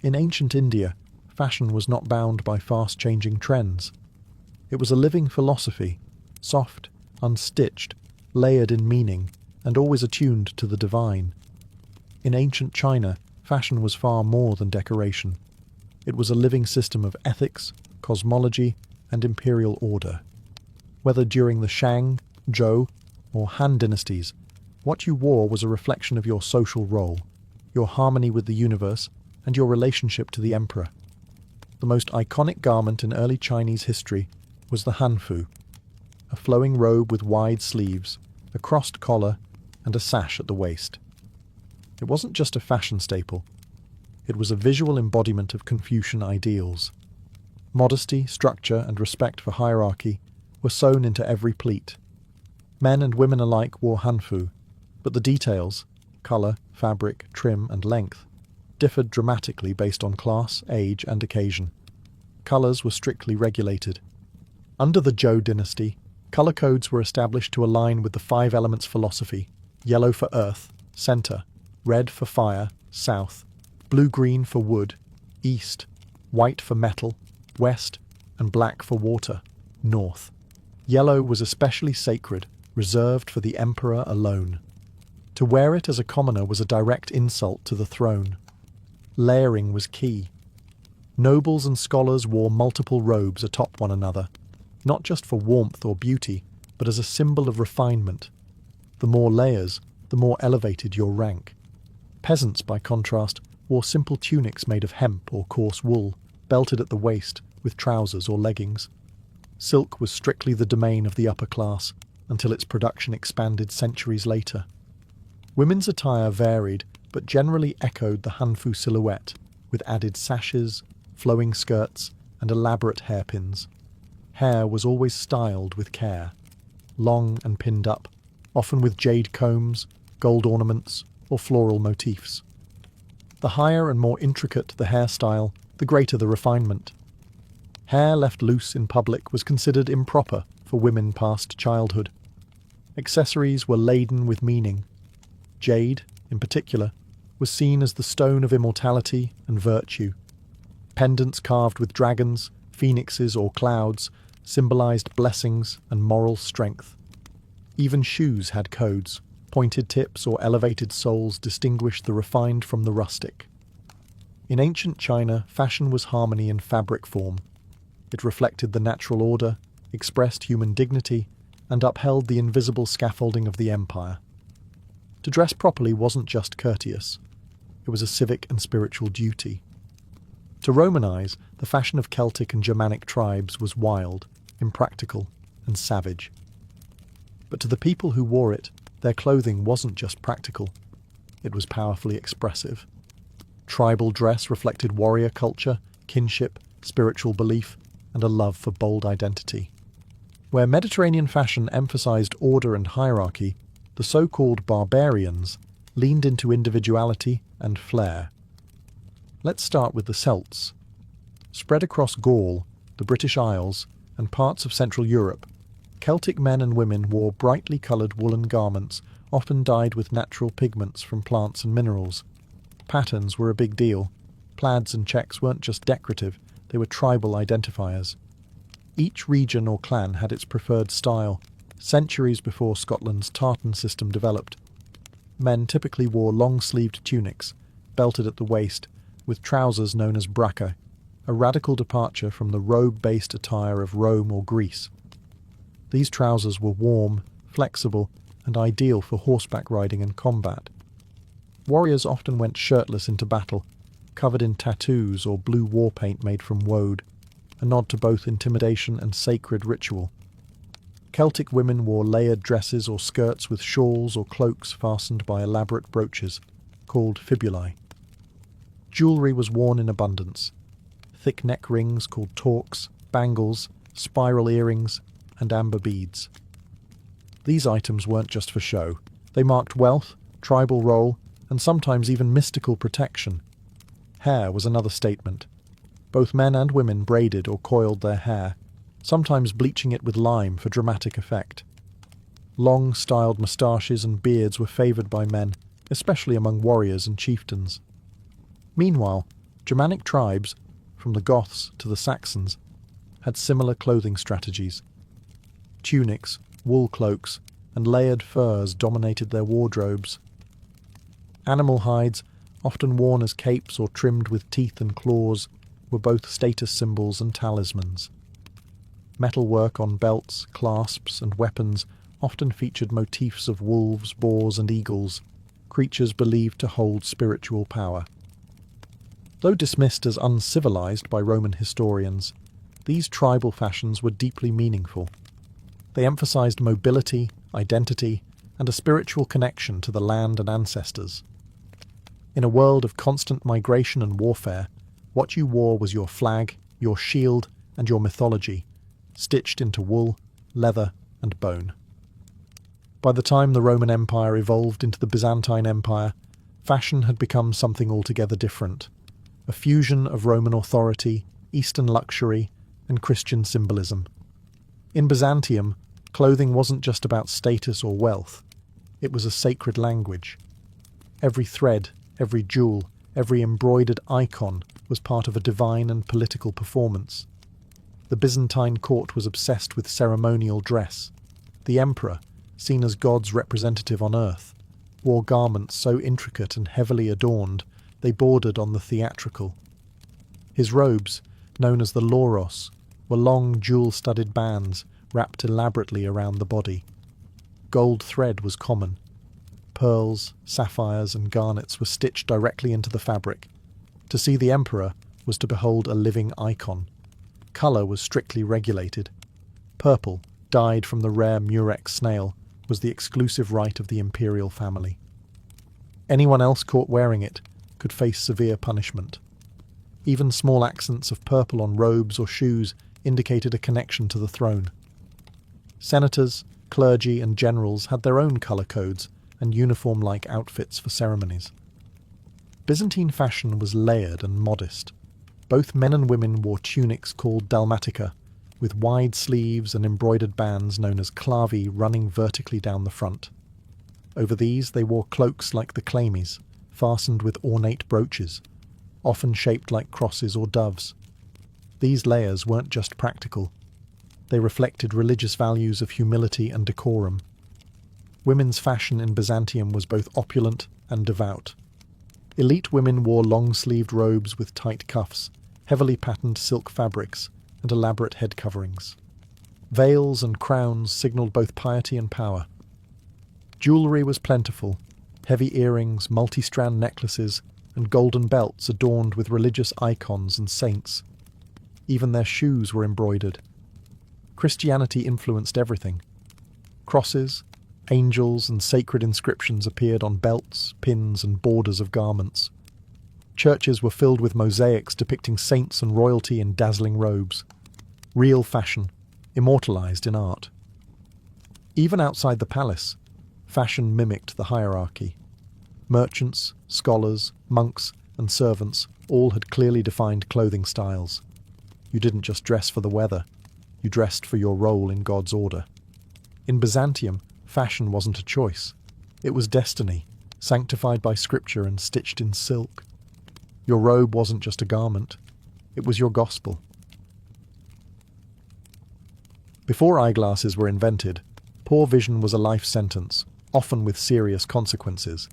In ancient India, fashion was not bound by fast-changing trends. It was a living philosophy, soft, unstitched, layered in meaning, and always attuned to the divine. In ancient China, fashion was far more than decoration. It was a living system of ethics, cosmology, and imperial order. Whether during the Shang, Zhou, or Han dynasties, what you wore was a reflection of your social role, your harmony with the universe, and your relationship to the emperor. The most iconic garment in early Chinese history was the hanfu, a flowing robe with wide sleeves, a crossed collar, and a sash at the waist. It wasn't just a fashion staple. It was a visual embodiment of Confucian ideals. Modesty, structure, and respect for hierarchy were sewn into every pleat. Men and women alike wore hanfu, but the details, colour, fabric, trim, and length, differed dramatically based on class, age, and occasion. Colours were strictly regulated. Under the Zhou dynasty, colour codes were established to align with the five elements philosophy: yellow for earth, centre; red for fire, south; blue-green for wood, east; white for metal, west; and black for water, north. Yellow was especially sacred, reserved for the emperor alone. To wear it as a commoner was a direct insult to the throne. Layering was key. Nobles and scholars wore multiple robes atop one another, not just for warmth or beauty, but as a symbol of refinement. The more layers, the more elevated your rank. Peasants, by contrast, wore simple tunics made of hemp or coarse wool, belted at the waist, with trousers or leggings. Silk was strictly the domain of the upper class, until its production expanded centuries later. Women's attire varied, but generally echoed the hanfu silhouette, with added sashes, flowing skirts, and elaborate hairpins. Hair was always styled with care, long and pinned up, often with jade combs, gold ornaments, or floral motifs. The higher and more intricate the hairstyle, the greater the refinement. Hair left loose in public was considered improper for women past childhood. Accessories were laden with meaning. Jade, in particular, was seen as the stone of immortality and virtue. Pendants carved with dragons, phoenixes, or clouds symbolized blessings and moral strength. Even shoes had codes. Pointed tips or elevated soles distinguished the refined from the rustic. In ancient China, fashion was harmony in fabric form. It reflected the natural order, expressed human dignity, and upheld the invisible scaffolding of the empire. To dress properly wasn't just courteous. It was a civic and spiritual duty. To Romanize, the fashion of Celtic and Germanic tribes was wild, impractical, and savage. But to the people who wore it, their clothing wasn't just practical. It was powerfully expressive. Tribal dress reflected warrior culture, kinship, spiritual belief, and a love for bold identity. Where Mediterranean fashion emphasized order and hierarchy, the so-called barbarians leaned into individuality and flair. Let's start with the Celts. Spread across Gaul, the British Isles, and parts of Central Europe, Celtic men and women wore brightly coloured woolen garments, often dyed with natural pigments from plants and minerals. Patterns were a big deal. Plaids and checks weren't just decorative, they were tribal identifiers. Each region or clan had its preferred style, centuries before Scotland's tartan system developed. Men typically wore long-sleeved tunics, belted at the waist, with trousers known as bracca, a radical departure from the robe-based attire of Rome or Greece. These trousers were warm, flexible, and ideal for horseback riding and combat. Warriors often went shirtless into battle, covered in tattoos or blue war paint made from woad, a nod to both intimidation and sacred ritual. Celtic women wore layered dresses or skirts with shawls or cloaks fastened by elaborate brooches, called fibulae. Jewellery was worn in abundance. Thick neck rings called torques, bangles, spiral earrings, and amber beads. These items weren't just for show. They marked wealth, tribal role, and sometimes even mystical protection. Hair was another statement. Both men and women braided or coiled their hair, sometimes bleaching it with lime for dramatic effect. Long, styled moustaches and beards were favoured by men, especially among warriors and chieftains. Meanwhile, Germanic tribes, from the Goths to the Saxons, had similar clothing strategies. Tunics, wool cloaks, and layered furs dominated their wardrobes. Animal hides, often worn as capes or trimmed with teeth and claws, were both status symbols and talismans. Metalwork on belts, clasps, and weapons often featured motifs of wolves, boars, and eagles, creatures believed to hold spiritual power. Though dismissed as uncivilized by Roman historians, these tribal fashions were deeply meaningful. They emphasized mobility, identity, and a spiritual connection to the land and ancestors. In a world of constant migration and warfare, what you wore was your flag, your shield, and your mythology, stitched into wool, leather, and bone. By the time the Roman Empire evolved into the Byzantine Empire, fashion had become something altogether different, a fusion of Roman authority, Eastern luxury, and Christian symbolism. In Byzantium, clothing wasn't just about status or wealth, it was a sacred language. Every thread, every jewel, every embroidered icon was part of a divine and political performance. The Byzantine court was obsessed with ceremonial dress. The emperor, seen as God's representative on earth, wore garments so intricate and heavily adorned they bordered on the theatrical. His robes, known as the lauros, were long jewel-studded bands wrapped elaborately around the body. Gold thread was common. Pearls, sapphires, and garnets were stitched directly into the fabric. To see the emperor was to behold a living icon. Colour was strictly regulated. Purple, dyed from the rare murex snail, was the exclusive right of the imperial family. Anyone else caught wearing it could face severe punishment. Even small accents of purple on robes or shoes indicated a connection to the throne. Senators, clergy, and generals had their own colour codes and uniform-like outfits for ceremonies. Byzantine fashion was layered and modest. Both men and women wore tunics called dalmatica, with wide sleeves and embroidered bands known as clavi running vertically down the front. Over these they wore cloaks like the chlamys, fastened with ornate brooches, often shaped like crosses or doves. These layers weren't just practical. They reflected religious values of humility and decorum. Women's fashion in Byzantium was both opulent and devout. Elite women wore long-sleeved robes with tight cuffs, heavily patterned silk fabrics, and elaborate head coverings. Veils and crowns signalled both piety and power. Jewellery was plentiful: heavy earrings, multi-strand necklaces, and golden belts adorned with religious icons and saints. Even their shoes were embroidered. Christianity influenced everything. Crosses, angels, and sacred inscriptions appeared on belts, pins, and borders of garments. Churches were filled with mosaics depicting saints and royalty in dazzling robes. Real fashion, immortalized in art. Even outside the palace, fashion mimicked the hierarchy. Merchants, scholars, monks, and servants all had clearly defined clothing styles. You didn't just dress for the weather, you dressed for your role in God's order. In Byzantium, fashion wasn't a choice. It was destiny, sanctified by scripture and stitched in silk. Your robe wasn't just a garment, it was your gospel. Before eyeglasses were invented, poor vision was a life sentence, often with serious consequences.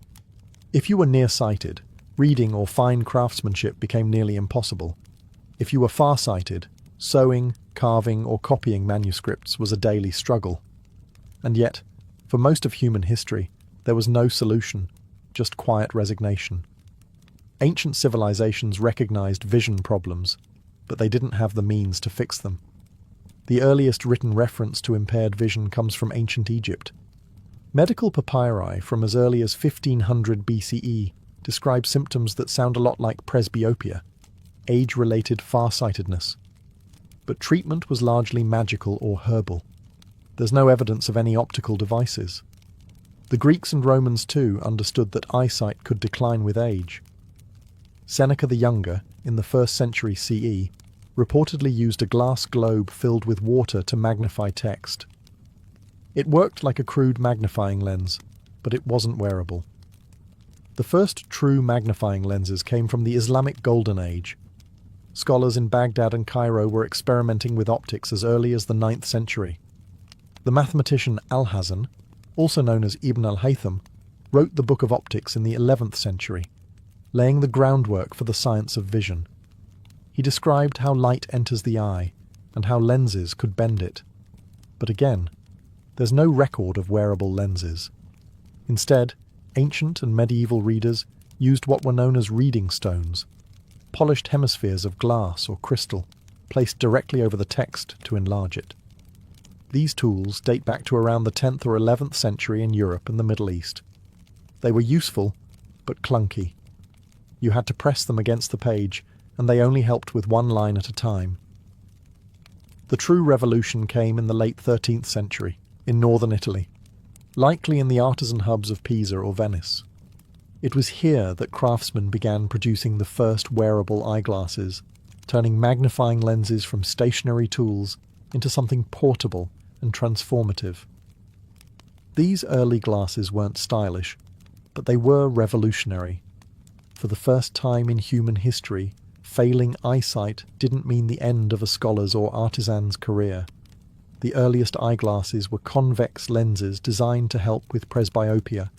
If you were nearsighted, reading or fine craftsmanship became nearly impossible. If you were farsighted, sewing, carving, or copying manuscripts was a daily struggle. And yet, for most of human history, there was no solution, just quiet resignation. Ancient civilizations recognized vision problems, but they didn't have the means to fix them. The earliest written reference to impaired vision comes from ancient Egypt. Medical papyri from as early as 1500 BCE describe symptoms that sound a lot like presbyopia, age-related farsightedness. But treatment was largely magical or herbal. There's no evidence of any optical devices. The Greeks and Romans too understood that eyesight could decline with age. Seneca the Younger, in the 1st century CE, reportedly used a glass globe filled with water to magnify text. It worked like a crude magnifying lens, but it wasn't wearable. The first true magnifying lenses came from the Islamic Golden Age. Scholars in Baghdad and Cairo were experimenting with optics as early as the 9th century. The mathematician Alhazen, also known as Ibn al-Haytham, wrote the Book of Optics in the 11th century, laying the groundwork for the science of vision. He described how light enters the eye and how lenses could bend it. But again, there's no record of wearable lenses. Instead, ancient and medieval readers used what were known as reading stones, polished hemispheres of glass or crystal, placed directly over the text to enlarge it. These tools date back to around the 10th or 11th century in Europe and the Middle East. They were useful, but clunky. You had to press them against the page, and they only helped with one line at a time. The true revolution came in the late 13th century, in northern Italy, likely in the artisan hubs of Pisa or Venice. It was here that craftsmen began producing the first wearable eyeglasses, turning magnifying lenses from stationary tools into something portable and transformative. These early glasses weren't stylish, but they were revolutionary. For the first time in human history, failing eyesight didn't mean the end of a scholar's or artisan's career. The earliest eyeglasses were convex lenses designed to help with presbyopia,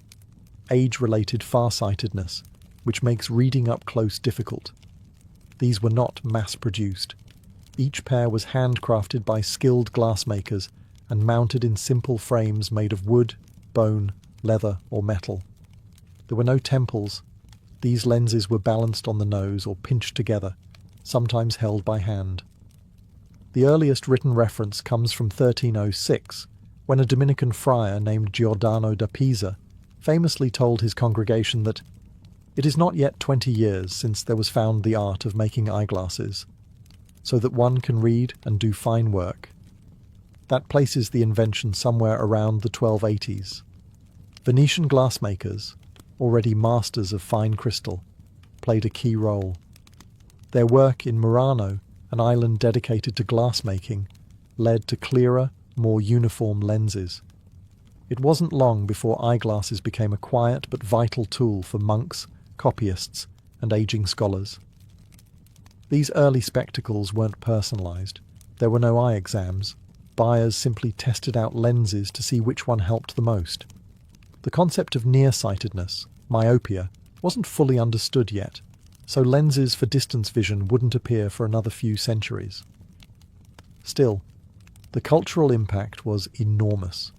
age-related farsightedness, which makes reading up close difficult. These were not mass-produced. Each pair was handcrafted by skilled glassmakers and mounted in simple frames made of wood, bone, leather, or metal. There were no temples. These lenses were balanced on the nose or pinched together, sometimes held by hand. The earliest written reference comes from 1306, when a Dominican friar named Giordano da Pisa famously told his congregation that "It is not yet 20 years since there was found the art of making eyeglasses, so that one can read and do fine work." That places the invention somewhere around the 1280s. Venetian glassmakers, already masters of fine crystal, played a key role. Their work in Murano, an island dedicated to glassmaking, led to clearer, more uniform lenses. It wasn't long before eyeglasses became a quiet but vital tool for monks, copyists, and aging scholars. These early spectacles weren't personalized. There were no eye exams. Buyers simply tested out lenses to see which one helped the most. The concept of nearsightedness, myopia, wasn't fully understood yet, so lenses for distance vision wouldn't appear for another few centuries. Still, the cultural impact was enormous.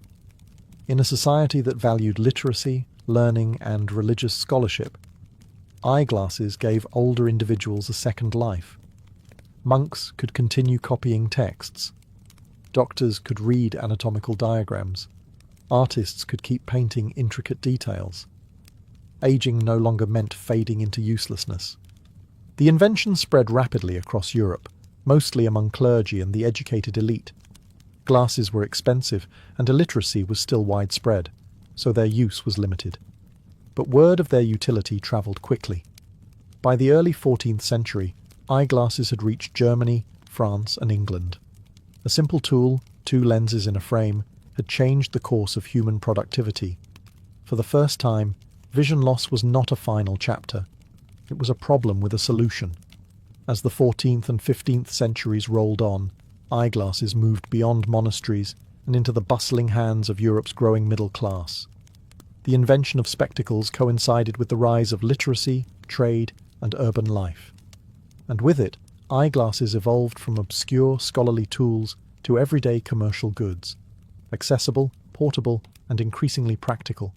In a society that valued literacy, learning, and religious scholarship, eyeglasses gave older individuals a second life. Monks could continue copying texts. Doctors could read anatomical diagrams. Artists could keep painting intricate details. Aging no longer meant fading into uselessness. The invention spread rapidly across Europe, mostly among clergy and the educated elite. Glasses were expensive, and illiteracy was still widespread, so their use was limited. But word of their utility travelled quickly. By the early 14th century, eyeglasses had reached Germany, France, and England. A simple tool, 2 lenses in a frame, had changed the course of human productivity. For the first time, vision loss was not a final chapter. It was a problem with a solution. As the 14th and 15th centuries rolled on, eyeglasses moved beyond monasteries and into the bustling hands of Europe's growing middle class. The invention of spectacles coincided with the rise of literacy, trade, and urban life. And with it, eyeglasses evolved from obscure scholarly tools to everyday commercial goods, accessible, portable, and increasingly practical.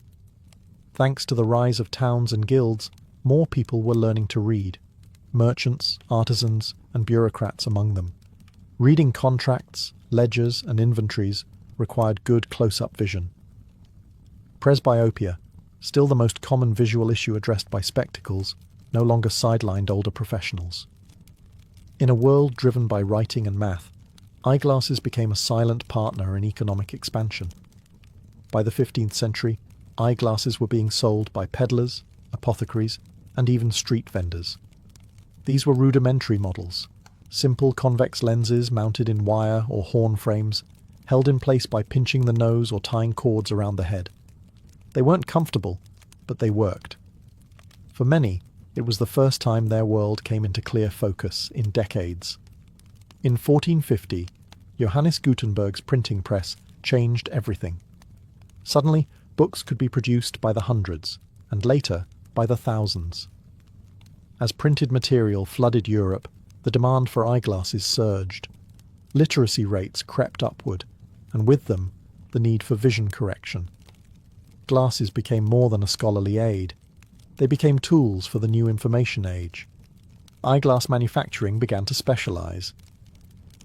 Thanks to the rise of towns and guilds, more people were learning to read, merchants, artisans, and bureaucrats among them. Reading contracts, ledgers, and inventories required good close-up vision. Presbyopia, still the most common visual issue addressed by spectacles, no longer sidelined older professionals. In a world driven by writing and math, eyeglasses became a silent partner in economic expansion. By the 15th century, eyeglasses were being sold by peddlers, apothecaries, and even street vendors. These were rudimentary models, simple convex lenses mounted in wire or horn frames, held in place by pinching the nose or tying cords around the head. They weren't comfortable, but they worked. For many, it was the first time their world came into clear focus in decades. In 1450, Johannes Gutenberg's printing press changed everything. Suddenly, books could be produced by the hundreds, and later, by the thousands. As printed material flooded Europe, the demand for eyeglasses surged. Literacy rates crept upward, and with them, the need for vision correction. Glasses became more than a scholarly aid. They became tools for the new information age. eyeglass manufacturing began to specialize.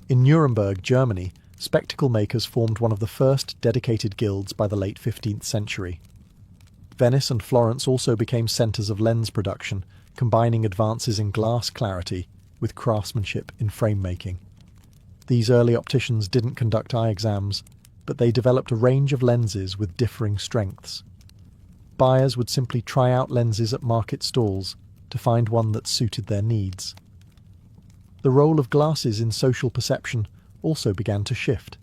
In Nuremberg, Germany, spectacle makers formed one of the first dedicated guilds by the late 15th century. Venice and Florence also became centres of lens production, combining advances in glass clarity with craftsmanship in frame-making. These early opticians didn't conduct eye exams, but they developed a range of lenses with differing strengths. Buyers would simply try out lenses at market stalls to find one that suited their needs. The role of glasses in social perception also began to shift.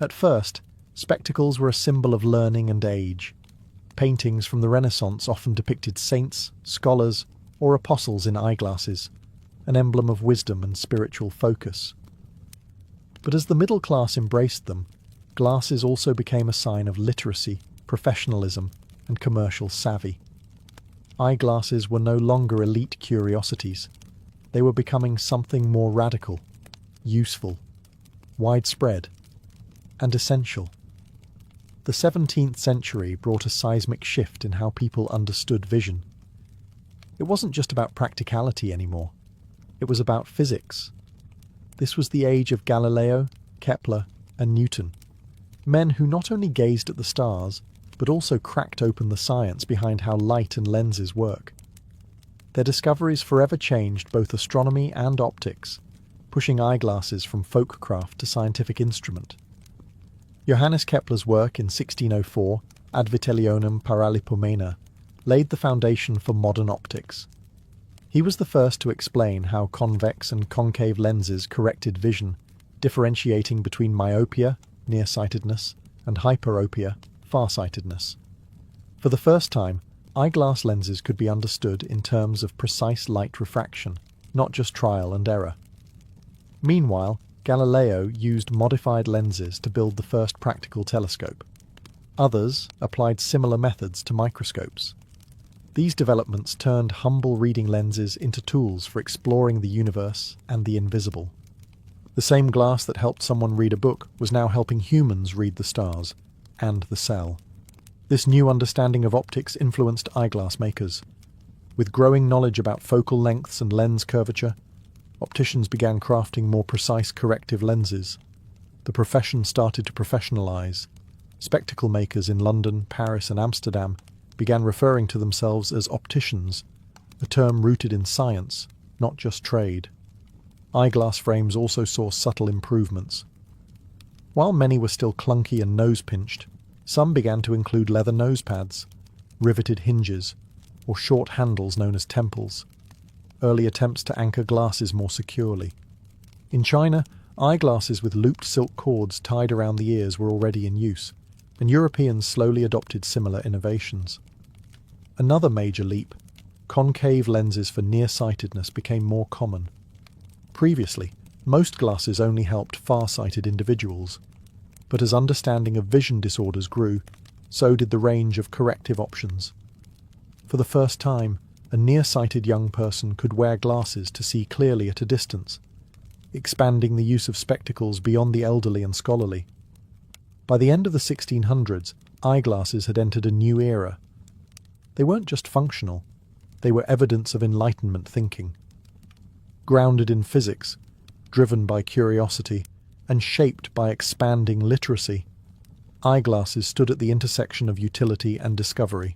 At first, spectacles were a symbol of learning and age. Paintings from the Renaissance often depicted saints, scholars, or apostles in eyeglasses, an emblem of wisdom and spiritual focus. But as the middle class embraced them, glasses also became a sign of literacy, professionalism, and commercial savvy. Eyeglasses were no longer elite curiosities. They were becoming something more radical, useful, widespread, and essential. The 17th century brought a seismic shift in how people understood vision. It wasn't just about practicality anymore. It was about physics. This was the age of Galileo, Kepler, and Newton, men who not only gazed at the stars, but also cracked open the science behind how light and lenses work. Their discoveries forever changed both astronomy and optics, pushing eyeglasses from folkcraft to scientific instrument. Johannes Kepler's work in 1604, Ad Vitelionum Paralipomena, laid the foundation for modern optics. He was the first to explain how convex and concave lenses corrected vision, differentiating between myopia, nearsightedness, and hyperopia, farsightedness. For the first time, eyeglass lenses could be understood in terms of precise light refraction, not just trial and error. Meanwhile, Galileo used modified lenses to build the first practical telescope. Others applied similar methods to microscopes. These developments turned humble reading lenses into tools for exploring the universe and the invisible. The same glass that helped someone read a book was now helping humans read the stars and the cell. This new understanding of optics influenced eyeglass makers. With growing knowledge about focal lengths and lens curvature, opticians began crafting more precise corrective lenses. The profession started to professionalize. Spectacle makers in London, Paris, and Amsterdam began referring to themselves as opticians, a term rooted in science, not just trade. Eyeglass frames also saw subtle improvements. While many were still clunky and nose-pinched, some began to include leather nose pads, riveted hinges, or short handles known as temples. Early attempts to anchor glasses more securely. In China, eyeglasses with looped silk cords tied around the ears were already in use, and Europeans slowly adopted similar innovations. Another major leap, concave lenses for nearsightedness became more common. Previously, most glasses only helped far-sighted individuals, but as understanding of vision disorders grew, so did the range of corrective options. For the first time, a nearsighted young person could wear glasses to see clearly at a distance, expanding the use of spectacles beyond the elderly and scholarly. By the end of the 1600s, eyeglasses had entered a new era. They weren't just functional, they were evidence of Enlightenment thinking. Grounded in physics, driven by curiosity, and shaped by expanding literacy, eyeglasses stood at the intersection of utility and discovery.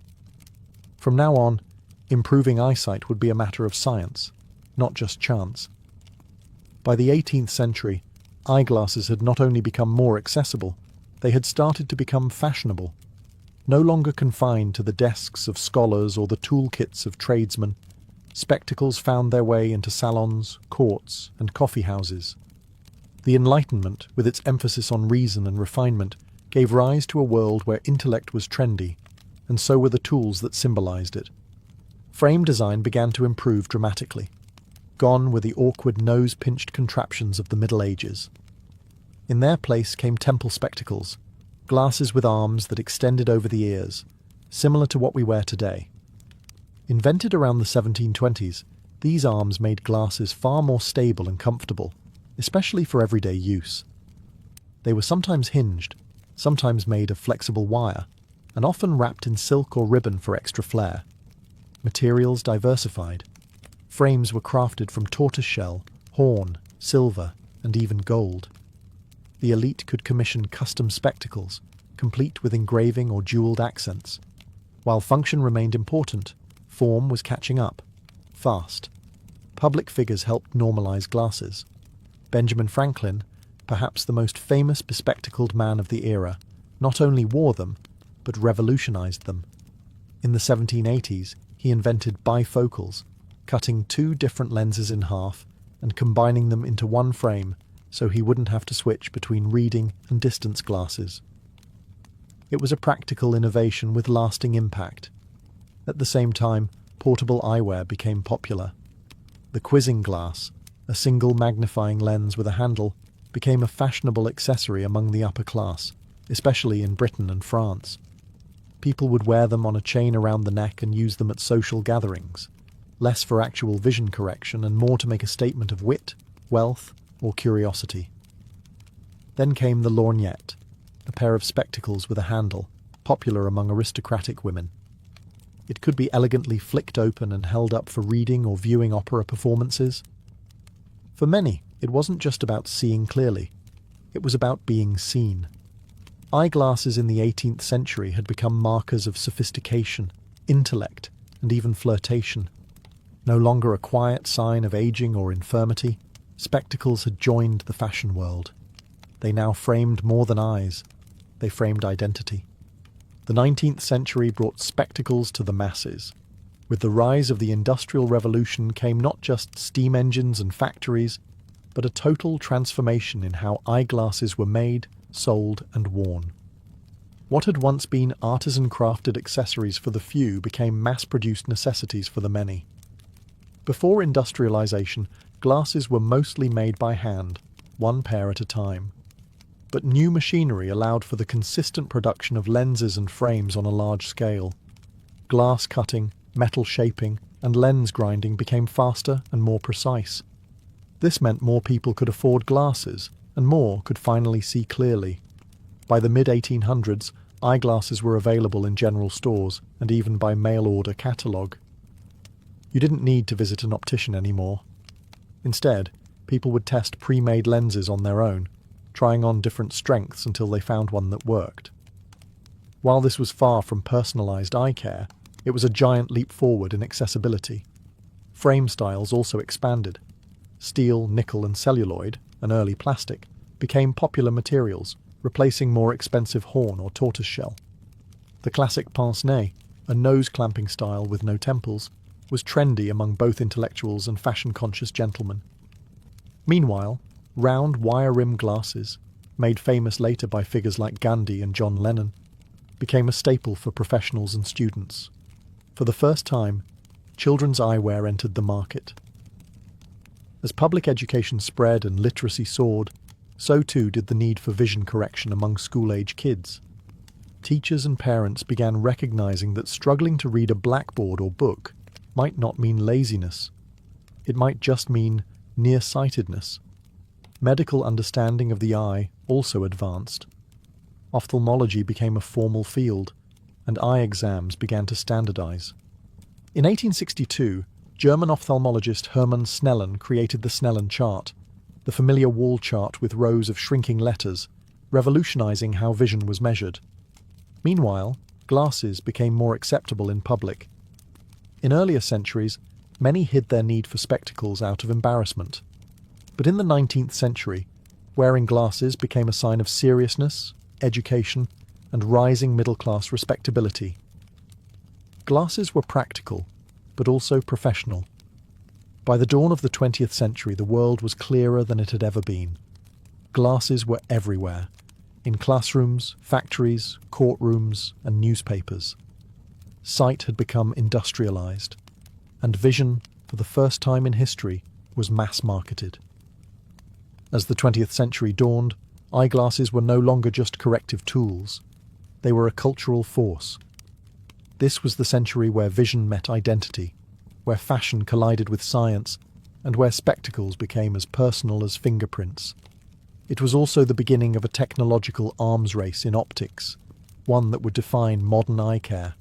From now on, improving eyesight would be a matter of science, not just chance. By the 18th century, eyeglasses had not only become more accessible, they had started to become fashionable. No longer confined to the desks of scholars or the toolkits of tradesmen, spectacles found their way into salons, courts, and coffee houses. The Enlightenment, with its emphasis on reason and refinement, gave rise to a world where intellect was trendy, and so were the tools that symbolized it. Frame design began to improve dramatically. Gone were the awkward nose-pinched contraptions of the Middle Ages. In their place came temple spectacles, glasses with arms that extended over the ears, similar to what we wear today. Invented around the 1720s, these arms made glasses far more stable and comfortable, especially for everyday use. They were sometimes hinged, sometimes made of flexible wire, and often wrapped in silk or ribbon for extra flair. Materials diversified. Frames were crafted from tortoiseshell, horn, silver, and even gold. The elite could commission custom spectacles, complete with engraving or jeweled accents. While function remained important, form was catching up, fast. Public figures helped normalize glasses. Benjamin Franklin, perhaps the most famous bespectacled man of the era, not only wore them, but revolutionized them. In the 1780s, he invented bifocals, cutting two different lenses in half and combining them into one frame so he wouldn't have to switch between reading and distance glasses. It was a practical innovation with lasting impact. At the same time, portable eyewear became popular. The quizzing glass, a single magnifying lens with a handle, became a fashionable accessory among the upper class, especially in Britain and France. People would wear them on a chain around the neck and use them at social gatherings, less for actual vision correction and more to make a statement of wit, wealth, or curiosity. Then came the lorgnette, a pair of spectacles with a handle, popular among aristocratic women. It could be elegantly flicked open and held up for reading or viewing opera performances. For many, it wasn't just about seeing clearly. It was about being seen. Eyeglasses in the 18th century had become markers of sophistication, intellect, and even flirtation. No longer a quiet sign of aging or infirmity, spectacles had joined the fashion world. They now framed more than eyes. They framed identity. The 19th century brought spectacles to the masses. With the rise of the Industrial Revolution came not just steam engines and factories, but a total transformation in how eyeglasses were made, sold, and worn. What had once been artisan-crafted accessories for the few became mass-produced necessities for the many. Before industrialization, glasses were mostly made by hand, one pair at a time. But new machinery allowed for the consistent production of lenses and frames on a large scale. Glass cutting, metal shaping, and lens grinding became faster and more precise. This meant more people could afford glasses, and more could finally see clearly. By the mid-1800s, eyeglasses were available in general stores and even by mail-order catalogue. You didn't need to visit an optician anymore. Instead, people would test pre-made lenses on their own, trying on different strengths until they found one that worked. While this was far from personalized eye care, it was a giant leap forward in accessibility. Frame styles also expanded. Steel, nickel, and celluloid, an early plastic, became popular materials, replacing more expensive horn or tortoiseshell. The classic pince-nez, a nose-clamping style with no temples, was trendy among both intellectuals and fashion-conscious gentlemen. Meanwhile, round wire-rimmed glasses, made famous later by figures like Gandhi and John Lennon, became a staple for professionals and students. For the first time, children's eyewear entered the market. As public education spread and literacy soared, so too did the need for vision correction among school-age kids. Teachers and parents began recognizing that struggling to read a blackboard or book might not mean laziness. It might just mean nearsightedness. Medical understanding of the eye also advanced. Ophthalmology became a formal field, and eye exams began to standardize. In 1862, German ophthalmologist Hermann Snellen created the Snellen chart, the familiar wall chart with rows of shrinking letters, revolutionizing how vision was measured. Meanwhile, glasses became more acceptable in public. In earlier centuries, many hid their need for spectacles out of embarrassment. But in the 19th century, wearing glasses became a sign of seriousness, education, and rising middle-class respectability. Glasses were practical, but also professional. By the dawn of the 20th century, the world was clearer than it had ever been. Glasses were everywhere, in classrooms, factories, courtrooms, and newspapers. Sight had become industrialized, and vision, for the first time in history, was mass-marketed. As the 20th century dawned, eyeglasses were no longer just corrective tools. They were a cultural force. This was the century where vision met identity, where fashion collided with science, and where spectacles became as personal as fingerprints. It was also the beginning of a technological arms race in optics, one that would define modern eye care.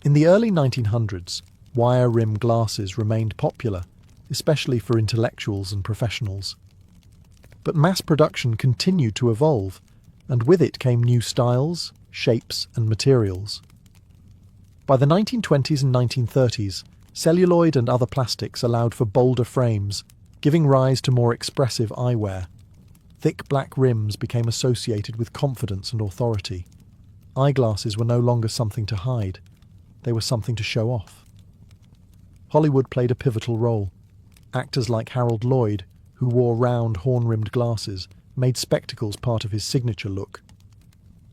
In the early 1900s, wire rim glasses remained popular, especially for intellectuals and professionals. But mass production continued to evolve, and with it came new styles, shapes, and materials. By the 1920s and 1930s, celluloid and other plastics allowed for bolder frames, giving rise to more expressive eyewear. Thick black rims became associated with confidence and authority. Eyeglasses were no longer something to hide, they were something to show off. Hollywood played a pivotal role. Actors like Harold Lloyd, who wore round, horn-rimmed glasses, made spectacles part of his signature look.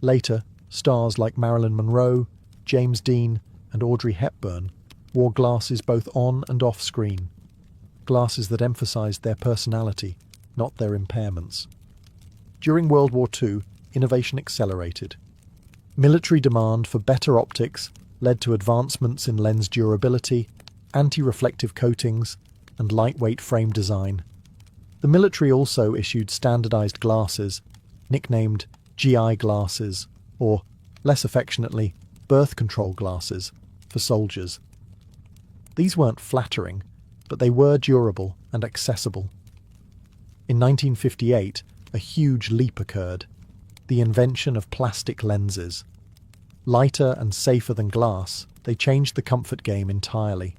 Later, stars like Marilyn Monroe, James Dean, and Audrey Hepburn wore glasses both on and off screen. Glasses that emphasized their personality, not their impairments. During World War II, innovation accelerated. Military demand for better optics led to advancements in lens durability, anti-reflective coatings, and lightweight frame design. The military also issued standardized glasses, nicknamed GI glasses, or, less affectionately, birth control glasses, for soldiers. These weren't flattering, but they were durable and accessible. In 1958, a huge leap occurred: the invention of plastic lenses. Lighter and safer than glass, they changed the comfort game entirely.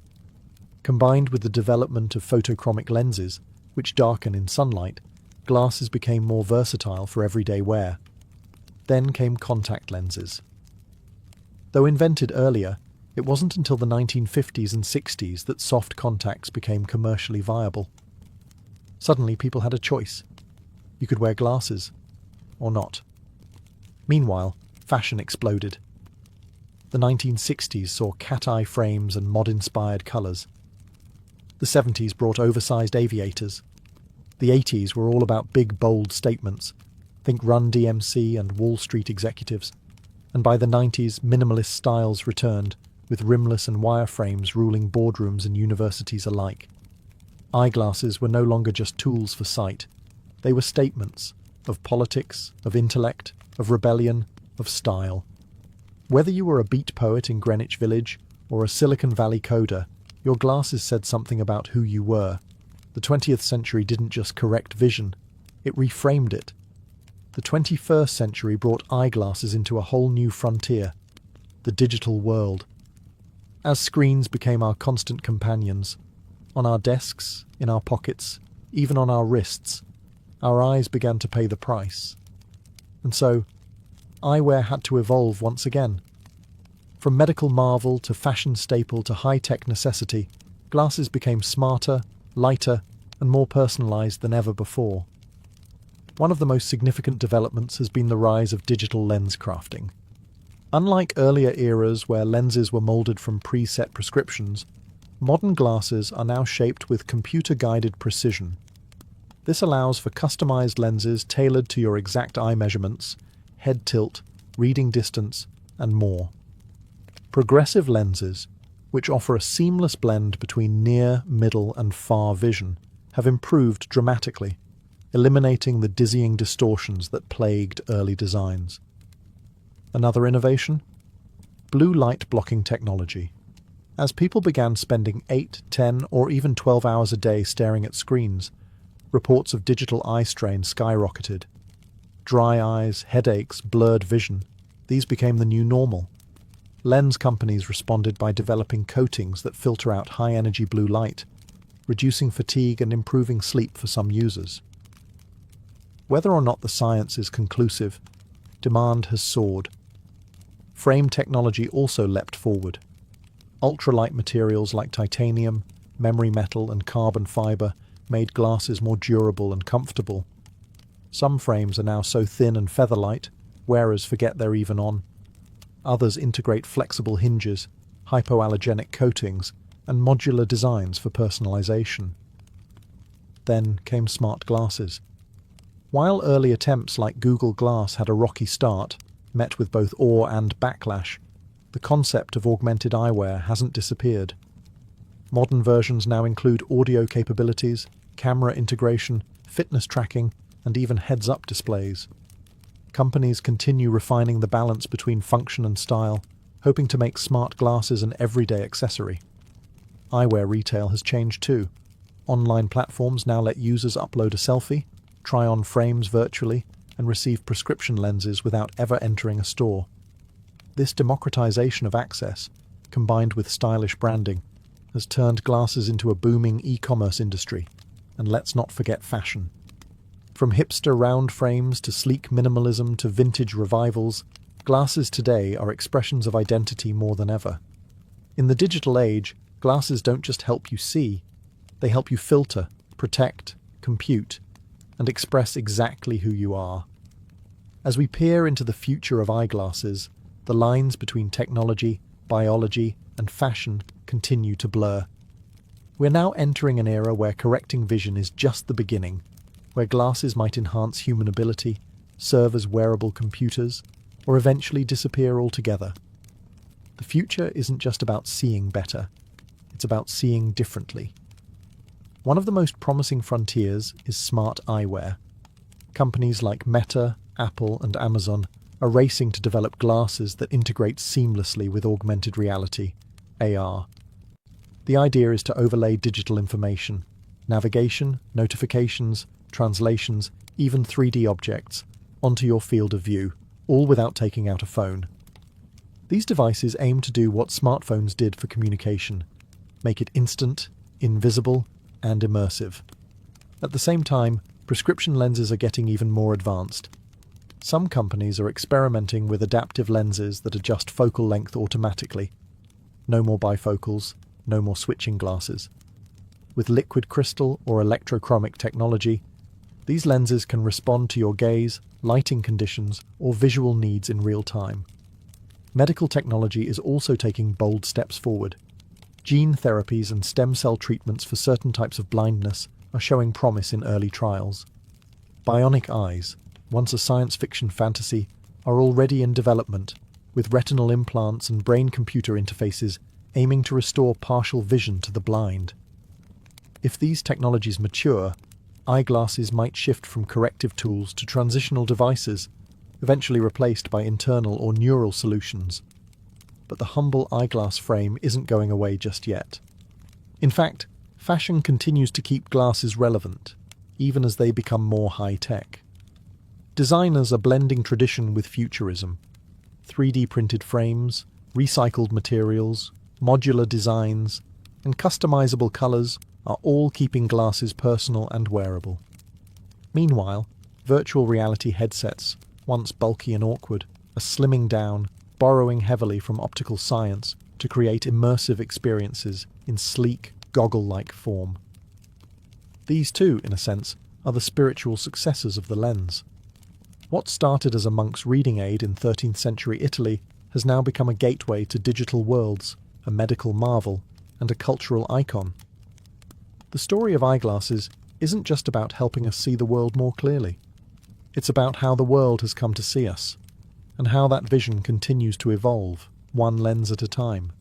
Combined with the development of photochromic lenses, which darken in sunlight, glasses became more versatile for everyday wear. Then came contact lenses. Though invented earlier, it wasn't until the 1950s and 60s that soft contacts became commercially viable. Suddenly people had a choice. You could wear glasses, or not. Meanwhile, fashion exploded. The 1960s saw cat-eye frames and mod-inspired colours. The 70s brought oversized aviators. The 80s were all about big, bold statements. Think Run DMC and Wall Street executives. And by the 90s, minimalist styles returned, with rimless and wireframes ruling boardrooms and universities alike. Eyeglasses were no longer just tools for sight. They were statements of politics, of intellect, of rebellion, of style. Whether you were a beat poet in Greenwich Village or a Silicon Valley coder, your glasses said something about who you were. The 20th century didn't just correct vision, it reframed it. The 21st century brought eyeglasses into a whole new frontier, the digital world. As screens became our constant companions, on our desks, in our pockets, even on our wrists, our eyes began to pay the price. And so, eyewear had to evolve once again. From medical marvel to fashion staple to high-tech necessity, glasses became smarter, lighter, and more personalized than ever before. One of the most significant developments has been the rise of digital lens crafting. Unlike earlier eras where lenses were molded from preset prescriptions, modern glasses are now shaped with computer-guided precision. This allows for customized lenses tailored to your exact eye measurements, head tilt, reading distance, and more. Progressive lenses, which offer a seamless blend between near, middle, and far vision, have improved dramatically, eliminating the dizzying distortions that plagued early designs. Another innovation? Blue light blocking technology. As people began spending 8, 10, or even 12 hours a day staring at screens, reports of digital eye strain skyrocketed. Dry eyes, headaches, blurred vision, these became the new normal. Lens companies responded by developing coatings that filter out high-energy blue light, reducing fatigue and improving sleep for some users. Whether or not the science is conclusive, demand has soared. Frame technology also leapt forward. Ultralight materials like titanium, memory metal, and carbon fiber made glasses more durable and comfortable. Some frames are now so thin and feather-light, wearers forget they're even on. Others integrate flexible hinges, hypoallergenic coatings, and modular designs for personalization. Then came smart glasses. While early attempts like Google Glass had a rocky start, met with both awe and backlash, the concept of augmented eyewear hasn't disappeared. Modern versions now include audio capabilities, camera integration, fitness tracking, and even heads-up displays. Companies continue refining the balance between function and style, hoping to make smart glasses an everyday accessory. Eyewear retail has changed too. Online platforms now let users upload a selfie, try on frames virtually, and receive prescription lenses without ever entering a store. This democratization of access, combined with stylish branding, has turned glasses into a booming e-commerce industry. And let's not forget fashion. From hipster round frames to sleek minimalism to vintage revivals, glasses today are expressions of identity more than ever. In the digital age, glasses don't just help you see, they help you filter, protect, compute, and express exactly who you are. As we peer into the future of eyeglasses, the lines between technology, biology, and fashion continue to blur. We're now entering an era where correcting vision is just the beginning, where glasses might enhance human ability, serve as wearable computers, or eventually disappear altogether. The future isn't just about seeing better, it's about seeing differently. One of the most promising frontiers is smart eyewear. Companies like Meta, Apple, and Amazon are racing to develop glasses that integrate seamlessly with augmented reality, AR. The idea is to overlay digital information, navigation, notifications, translations, even 3D objects, onto your field of view, all without taking out a phone. These devices aim to do what smartphones did for communication, make it instant, invisible, and immersive. At the same time, prescription lenses are getting even more advanced. Some companies are experimenting with adaptive lenses that adjust focal length automatically. No more bifocals, no more switching glasses. With liquid crystal or electrochromic technology, these lenses can respond to your gaze, lighting conditions, or visual needs in real time. Medical technology is also taking bold steps forward. Gene therapies and stem cell treatments for certain types of blindness are showing promise in early trials. Bionic eyes, once a science fiction fantasy, are already in development, with retinal implants and brain-computer interfaces aiming to restore partial vision to the blind. If these technologies mature, eyeglasses might shift from corrective tools to transitional devices, eventually replaced by internal or neural solutions. But the humble eyeglass frame isn't going away just yet. In fact, fashion continues to keep glasses relevant, even as they become more high-tech. Designers are blending tradition with futurism. 3D printed frames, recycled materials, modular designs, and customizable colors are all keeping glasses personal and wearable. Meanwhile, virtual reality headsets, once bulky and awkward, are slimming down, borrowing heavily from optical science to create immersive experiences in sleek, goggle-like form. These too, in a sense, are the spiritual successors of the lens. What started as a monk's reading aid in 13th century Italy has now become a gateway to digital worlds, a medical marvel, and a cultural icon. The story of eyeglasses isn't just about helping us see the world more clearly. It's about how the world has come to see us, and how that vision continues to evolve, one lens at a time.